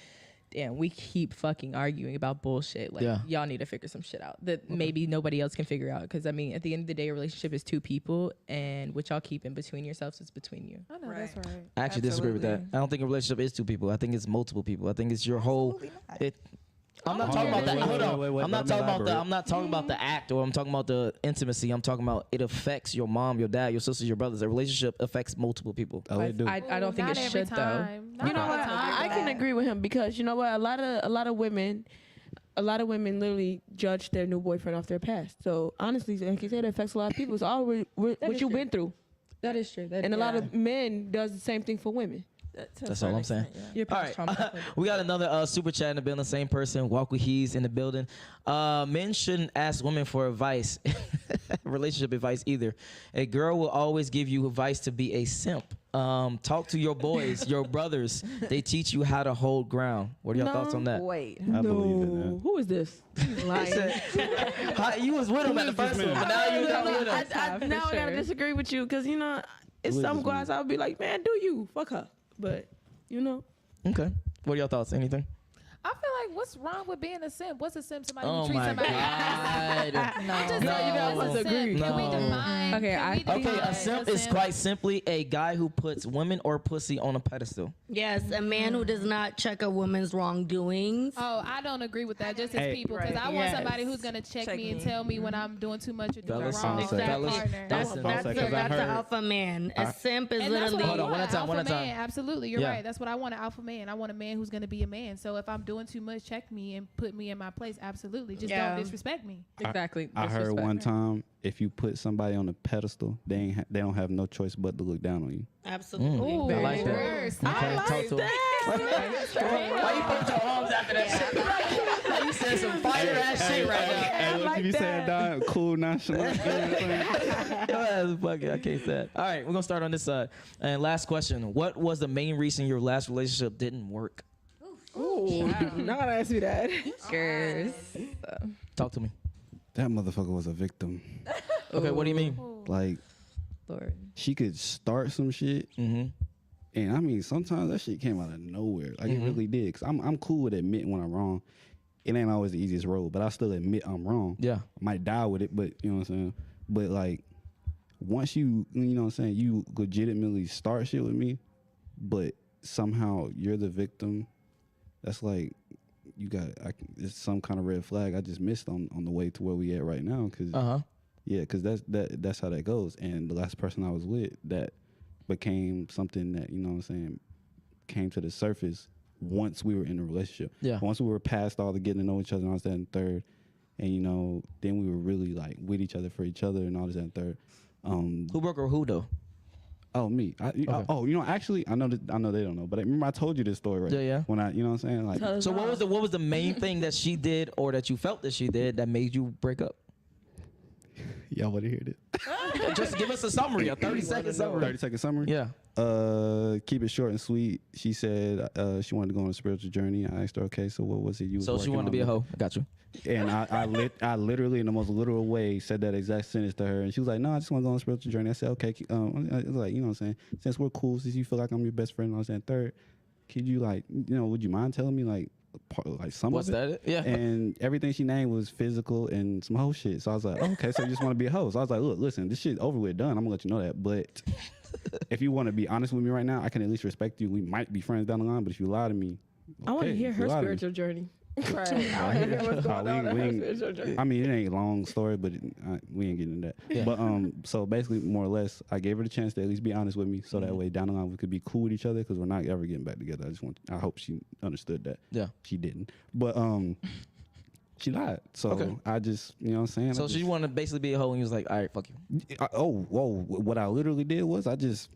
damn, we keep fucking arguing about bullshit. Like, Yeah. y'all need to figure some shit out that maybe nobody else can figure out. Because I mean, at the end of the day, a relationship is two people, and what y'all keep in between yourselves is between you. I know that's right. I actually disagree with that. Absolutely. I don't think a relationship is two people. I think it's multiple people. I think it's your whole. Absolutely not. I'm not Oh, talking about wait, that. wait, Hold on. wait, I'm not let me talking about the. elaborate. I'm not talking about the act, or I'm talking about the intimacy. I'm talking about it affects your mom, your dad, your sisters, your brothers. A relationship affects multiple people. Oh, they do. I don't think Not it every should though. time. Not You know all what? the time. I can agree with him because you know what? A lot of women literally judge their new boyfriend off their past. So honestly, like you said, it affects a lot of people. It's all what is you've true. been through, That is true. and a lot of men does the same thing for women. That's all I'm saying. Your All past right, trauma definitely- we got another super chat in the building. Same person, Walk with He's in the building. Men shouldn't ask women for advice, relationship advice either. A girl will always give you advice to be a simp. Talk to your boys, your brothers. They teach you how to hold ground. What are your thoughts on that? Wait. I believe in that. Who is this? Lying. You was with him at the first one, but now you're not with him. Now I gotta disagree with you because you know it's Who is some this guys I'll be like, man, do you fuck her? But you know, Okay. What are your thoughts? Anything? I feel like what's wrong with being a simp? What's a simp? Somebody Oh who treats my somebody. God. I'm just No. saying, You what's guys a simp? agree. Can we No. define? Okay, can we Okay, define a simp is quite simply a guy who puts women or pussy on a pedestal. Yes, a man who does not check a woman's wrongdoings. Oh, I don't agree with that. Just as Hey. people, because Right. I want Yes. somebody who's gonna check me and tell me when I'm doing too much or doing Fellas, wrong. Exactly. fellas, Partner. That's listen. that's Because I an heard- alpha man. A simp is And that's what literally I Hold on, want. one at a time, one Alpha at a time. man. Absolutely, you're Yeah. right. That's what I want. An alpha man. I want a man who's gonna be a man. So if I'm doing too much, check me and put me in my place. Absolutely, just Yeah. don't disrespect me. Exactly. I heard Disrespect. one time, if you put somebody on a pedestal, they don't have no choice but to look down on you. absolutely. Ooh, I like that. worse. Okay, talk to him. Why you put your arms after that shit? You said some fire ass shit right now. Hey, what you be saying, Don? Cool, nonchalant. You know what I'm saying? Your ass is fucking- I can't say that. All right, we're gonna start on this side. And last question: what was the main reason your last relationship didn't work? ooh, now gotta ask me that. Girls. Talk to me. That motherfucker was a victim. Okay, what do you mean? Like, Lord. she could start some shit, Mm-hmm. and I mean, sometimes that shit came out of nowhere. Like, it really did. Cause I'm cool with admitting when I'm wrong. It ain't always the easiest road, but I still admit I'm wrong. Yeah. I might die with it, but you know what I'm saying? But like, once you know what I'm saying, you legitimately start shit with me, but somehow you're the victim, that's like, it's some kind of red flag I just missed on the way to where we at right now. Cause yeah, cause that's how that goes. And the last person I was with, that became something that, you know what I'm saying, came to the surface once we were in a relationship. Yeah. Once we were past all the getting to know each other and all this, that, and third. And, you know, then we were really like with each other for each other and all this, that, and third. Who broke or who though? Oh, me. Actually, I know they don't know, but I remember I told you this story, right? Yeah. When you know what I'm saying? Like, So what was the main thing that she did or that you felt that she did that made you break up? y'all want to hear this? Just give us a summary, a 30-second summary. 30-second summary? Yeah. Keep it short and sweet. She said she wanted to go on a spiritual journey. I asked her, okay, so what was it you was So she working wanted to on be a with? hoe. I got you. And I literally, in the most literal way, said that exact sentence to her. And she was like, no, I just want to go on a spiritual journey. I said, okay. I was like, you know what I'm saying? Since we're cool, since you feel like I'm your best friend, and I was saying, third, could you, like, you know, would you mind telling me, like some What's of it? that? Yeah. And everything she named was physical and some hoe shit. So I was like, okay, so you just want to be a hoe. So I was like, look, listen, this shit over with, done. I'm going to let you know that. But if you want to be honest with me right now, I can at least respect you. We might be friends down the line, but if you lie to me, I want to hear her spiritual journey. Right. I mean, it ain't a long story, but we ain't getting into that. Yeah. But so basically, more or less, I gave her the chance to at least be honest with me, so that way down the line we could be cool with each other, because we're not ever getting back together. I hope she understood that. Yeah, she didn't, but she lied. So I just, you know what I'm saying. So she wanted to basically be a hoe, and he was like, all right, fuck you. What I literally did was I just.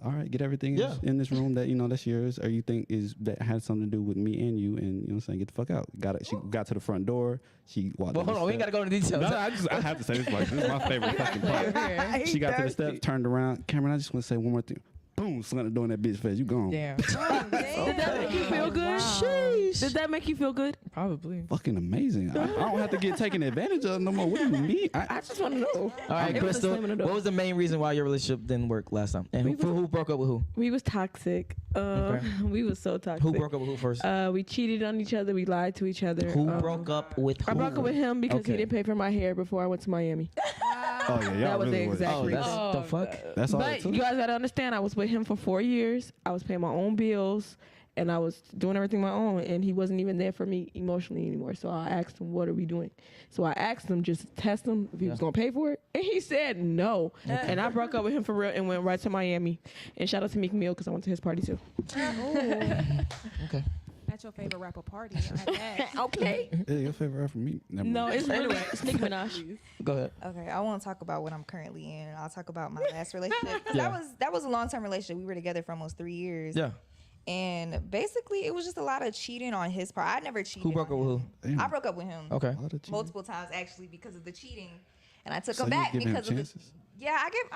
All right, get everything in this room that that's yours, or you think that had something to do with me and you, and you know what I'm saying, get the fuck out. She got to the front door. She walked. Well, hold on, we ain't gotta go into details. No, I have to say this. Like, this is my favorite fucking part. She got to the steps, turned around. Cameron, I just want to say one more thing. Boom, slammed the door in that bitch face. You gone. Damn. Did that make you feel good? Sheesh. Did that make you feel good? Probably. Fucking amazing. I don't have to get taken advantage of no more. What do you mean? I just want to know. All right, Crystal, what was the main reason why your relationship didn't work last time? And who broke up with who? We was toxic. We was so toxic. Who broke up with who first? We cheated on each other. We lied to each other. Who broke up with who? I broke up with him because he didn't pay for my hair before I went to Miami. Oh yeah, that was the exact reason. That's the fuck. That's all. But you guys gotta understand, I was with him for 4 years. I was paying my own bills, and I was doing everything my own. And he wasn't even there for me emotionally anymore. So I asked him, "What are we doing?" So I asked him just to test him if he was gonna pay for it, and he said no. And I broke up with him for real and went right to Miami. And shout out to Meek Mill because I went to his party too. Okay. That's your favorite rapper party. Okay. Yeah, your favorite rapper me? No, it's anyway. It's Nicki Minaj. Go ahead. Okay, I want to talk about what I'm currently in. I'll talk about my last relationship. That was a long-term relationship. We were together for almost 3 years. Yeah. And basically, it was just a lot of cheating on his part. I never cheated. Who broke up with who? I broke up with him. Okay. Multiple times actually because of the cheating, and I took him back because of the. Yeah, I give.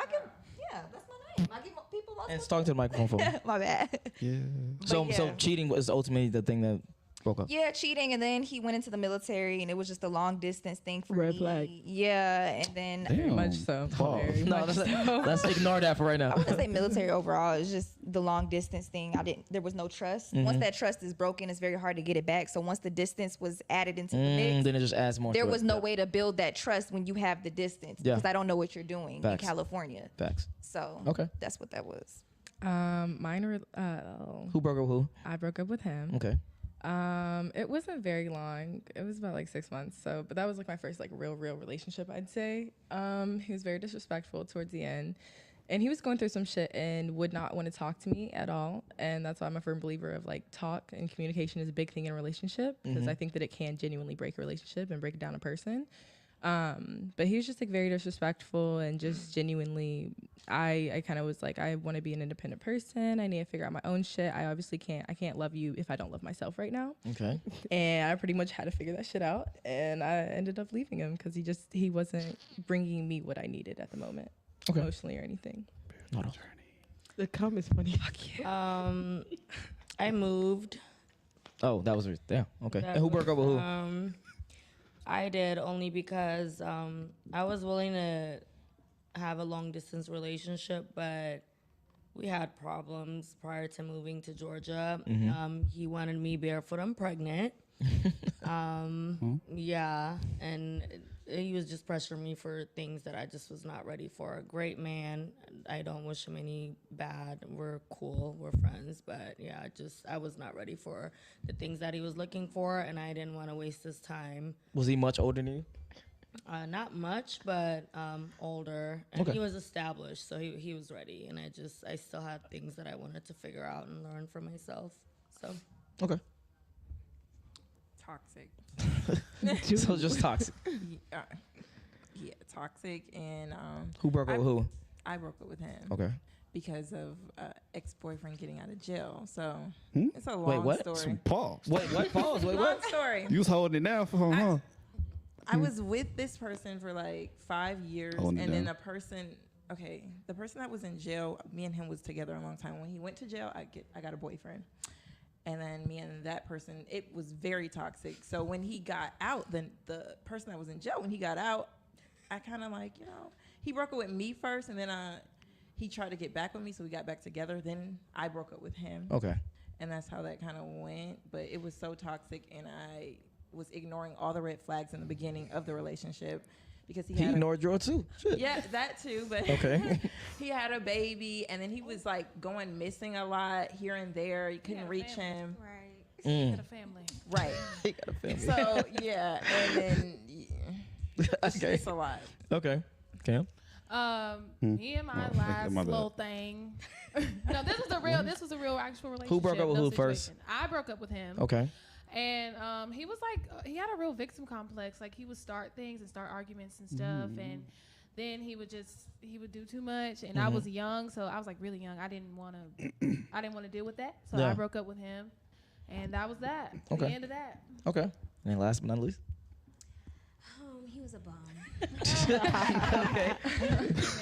Yeah, that's my name. I give people multiple. And talk to the microphone for me. My bad. Yeah. So cheating was ultimately the thing that broke up. Yeah, cheating, and then he went into the military, and it was just a long distance thing for Red me. flag. Yeah, and then Very much so. Very much so. Let's ignore that for right now. I wouldn't say military overall. It's just the long distance thing. There was no trust. Once that trust is broken, it's very hard to get it back. So once the distance was added into the mix, then it just adds more. There was no way to build that trust when you have the distance because I don't know what you're doing in California. Facts. So that's what that was. Who broke up with who? I broke up with him. Okay. It wasn't very long. It was about like 6 months. But that was like my first like real relationship, I'd say. He was very disrespectful towards the end, and he was going through some shit and would not want to talk to me at all. And that's why I'm a firm believer of like talk and communication is a big thing in a relationship, because I think that it can genuinely break a relationship and break down a person. But he was just like very disrespectful and just genuinely, I kind of was like, I want to be an independent person. I need to figure out my own shit. I obviously can't love you if I don't love myself right now. Okay. And I pretty much had to figure that shit out. And I ended up leaving him because he wasn't bringing me what I needed at the moment, emotionally or anything. The comment's funny. Fuck yeah. I moved. Oh, that was okay. And who broke up with who? I did, only because I was willing to have a long distance relationship, but we had problems prior to moving to Georgia. He wanted me barefoot and pregnant. Yeah, and he was just pressuring me for things that I just was not ready for. A great man. I don't wish him any bad. We're cool. We're friends. But yeah, I was not ready for the things that he was looking for, and I didn't want to waste his time. Was he much older than you? Not much, but older. And he was established, so he was ready. And I still had things that I wanted to figure out and learn for myself. So. Okay. Toxic. So just toxic. Yeah, toxic. And who broke up with who? I broke up with him. Okay. Because of ex-boyfriend getting out of jail. So it's a long story. Pause. What? Pause. Wait, long what? story. You was holding it down for him, huh? I was with this person for like 5 years, and then the person that was in jail, me and him was together a long time. When he went to jail, I got a boyfriend. And then me and that person, it was very toxic. So when he got out, then the person that was in jail, when he got out, I kind of like, he broke up with me first, and then he tried to get back with me, so we got back together. Then I broke up with him. Okay. And that's how that kind of went. But it was so toxic, and I was ignoring all the red flags in the beginning of the relationship because he ignored Draw too. Shit. Yeah, that too. But okay, he had a baby, and then he was like going missing a lot here and there. You couldn't reach him. Right. He got a family. Right. he got a family. So yeah, and then okay, it's a lot. Okay, Cam. Me and my last little thing. No, this was a real actual relationship. Who broke up with who first? I broke up with him. Okay. And he was like, he had a real victim complex. Like he would start things and start arguments and stuff, and then he would do too much. And I was young, so I was like really young. I didn't want to deal with that, so I broke up with him, and that was that. Okay. The end of that. Okay. And last but not least. He was a bum. Okay.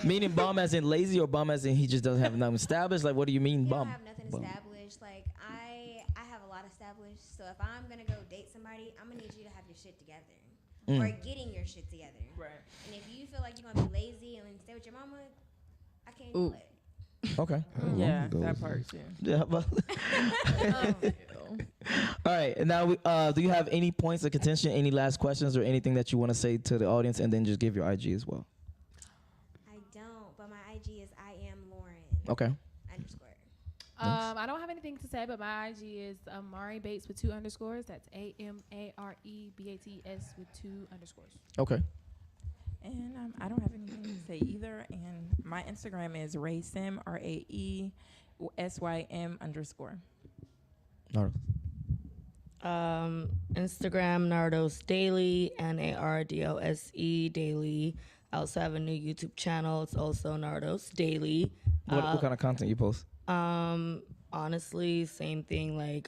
Meaning bum as in lazy, or bum as in he just doesn't have nothing established? Like, what do you mean bum? Don't have nothing established. Like I have a lot established. So if I'm gonna go date somebody, I'm gonna need you to have your shit together, or getting your shit together. Right. And if you feel like you're gonna be lazy and stay with your mama, I can't do it. Okay. Yeah, that part too. Yeah. All right. And now, do you have any points of contention, any last questions, or anything that you want to say to the audience, and then just give your IG as well? I don't, but my IG is I am Lauren. Okay. I don't have anything to say, but my IG is Amari Bates with 2 underscores. That's AMAREBATS with 2 underscores. Okay. And I don't have anything to say either. And my Instagram is RaeSym, RaeSym _. Instagram Nardos Daily, NARDOSE Daily. I also have a new YouTube channel. It's also Nardos Daily. What kind of content you post? Honestly, same thing. Like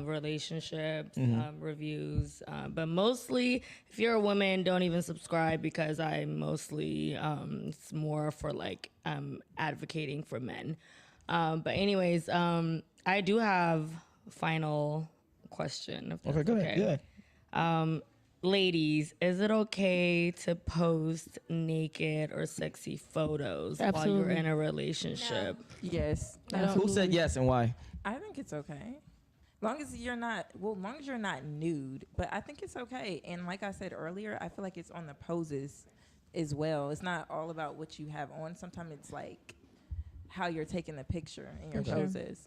relationships, reviews, but mostly, if you're a woman, don't even subscribe because I mostly it's more for like advocating for men. But anyways, I do have a final question. If that's okay, go ahead. Yeah. Ladies, is it okay to post naked or sexy photos while you're in a relationship? No. Yes. Who said yes and why? I think it's okay. Long as you're not nude, but I think it's okay. And like I said earlier, I feel like it's on the poses as well. It's not all about what you have on. Sometimes it's like how you're taking the picture in your poses.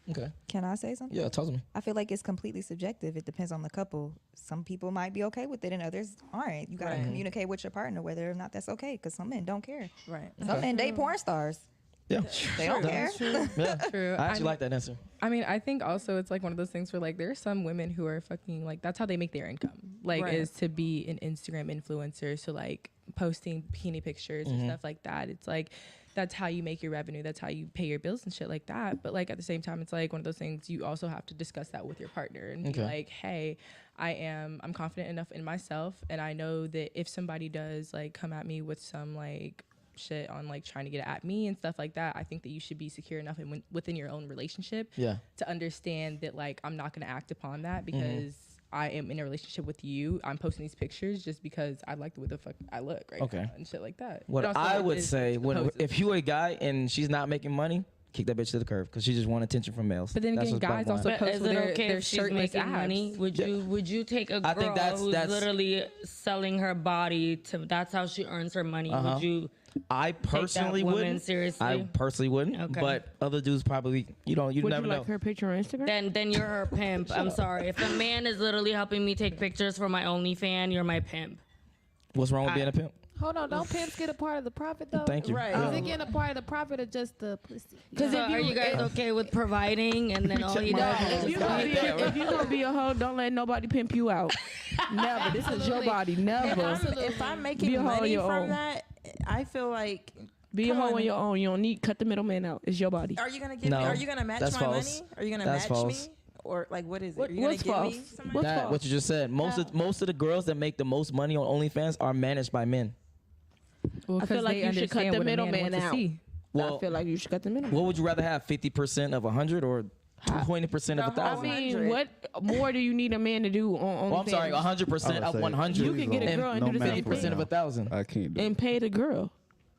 Okay. Can I say something? Yeah, tell me. I feel like it's completely subjective. It depends on the couple. Some people might be okay with it and others aren't. You got to communicate with your partner whether or not that's okay, because some men don't care. Right. Some men date porn stars. Yeah. They don't care. Yeah. True. I actually like that answer. I mean, I think also it's like one of those things where like there are some women who are fucking like that's how they make their income. Like is to be an Instagram influencer. So like posting bikini pictures and stuff like that. It's like that's how you make your revenue. That's how you pay your bills and shit like that. But like at the same time, it's like one of those things you also have to discuss that with your partner and be like, hey, I'm confident enough in myself, and I know that if somebody does like come at me with some like shit on like trying to get at me and stuff like that, I think that you should be secure enough within your own relationship to understand that like I'm not going to act upon that because I am in a relationship with you. I'm posting these pictures just because I like the way the fuck I look right now and shit like that. What I would say, if you a guy and she's not making money, kick that bitch to the curb because she just want attention from males. But then again, guys also post their shirtless abs. Money? Would you take a girl who's literally selling her body to? That's how she earns her money. Would you? I personally wouldn't. Seriously? I personally wouldn't. Okay. But other dudes probably, you never know. Would you like her picture on Instagram? Then you're her pimp. I'm sorry. If a man is literally helping me take pictures for my OnlyFans, you're my pimp. What's wrong with being a pimp? Hold on, don't pimps get a part of the profit though? Thank you. Right. Is it getting a part of the profit or just the pussy? Because are you guys okay with providing and then all you does if you're gonna be a hoe, don't let nobody pimp you out. Never. This is your body. Never. If I'm making money from that, I feel like be a hoe on your own. You don't need cut the middleman out. It's your body. Are you gonna give me? Are you gonna match my money? Are you gonna match me? Or like, what is it? Are you gonna give me some money? What you just said. Most of the girls that make the most money on OnlyFans are managed by men. Well, I feel like you should cut the middleman out. Well, I feel like you should cut the middleman. What would you rather have, 50% of 100 or 20% of 1,000? I mean, what more do you need a man to do on I'm sorry, 100% of 100. You can get a girl and do the same 50% of 1,000. I can't do and pay the girl.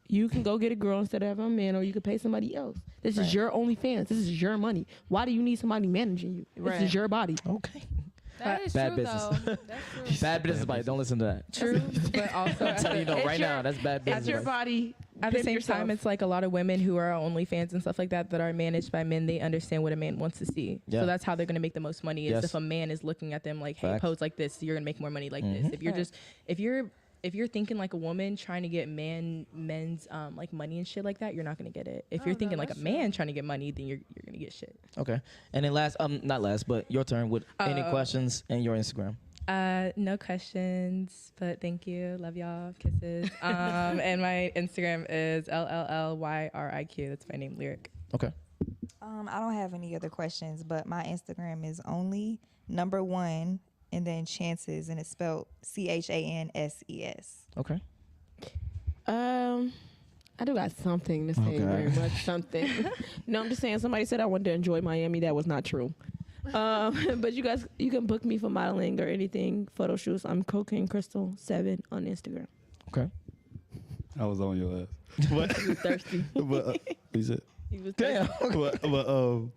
You can go get a girl instead of having a man, or you can pay somebody else. This is your OnlyFans. This is your money. Why do you need somebody managing you? This is your body. Okay. That is bad true, business. though. That's true. Bad business advice. Don't listen to that. True, but also I'm telling you no right now. That's bad business. It's your advice. body. at the Pimp same yourself. time, it's like a lot of women who are OnlyFans and stuff like that that are managed by men. They understand what a man wants to see, Yeah. so that's how they're gonna make the most money. Is Yes. if a man is looking at them like, "Hey, Facts. pose like this, you're gonna make more money like this." If you're just if you're thinking like a woman trying to get men's like money and shit like that, you're not gonna get it. If you're thinking like a man trying to get money, then you're gonna get shit. Okay. And then not last, but your turn with any questions and your Instagram. No questions, but thank you. Love y'all. Kisses. And my Instagram is LLLYRIQ. That's my name, Lyric. Okay. I don't have any other questions, but my Instagram is only #1 and then Chances, and it's spelled CHANSES. Okay. I do got something to say, very much something. No, I'm just saying, somebody said I wanted to enjoy Miami. That was not true. But you guys, you can book me for modeling or anything, photo shoots. I'm Cocaine Crystal 7 on Instagram. Okay. I was on your ass. What? You thirsty? But he said, He was Damn. you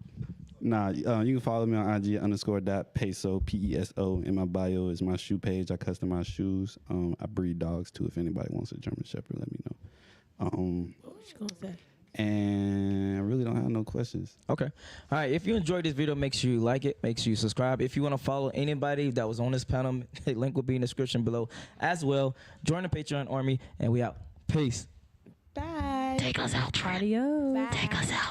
can follow me on IG _.peso PESO. In my bio is my shoe page. I customize shoes. I breed dogs too. If anybody wants a German Shepherd, let me know. What you gonna say? And I really don't have no questions. Okay. All right. If you enjoyed this video, make sure you like it. Make sure you subscribe. If you want to follow anybody that was on this panel, the link will be in the description below as well. Join the Patreon army, and we out. Peace. Bye. Adios. Bye. Take us out.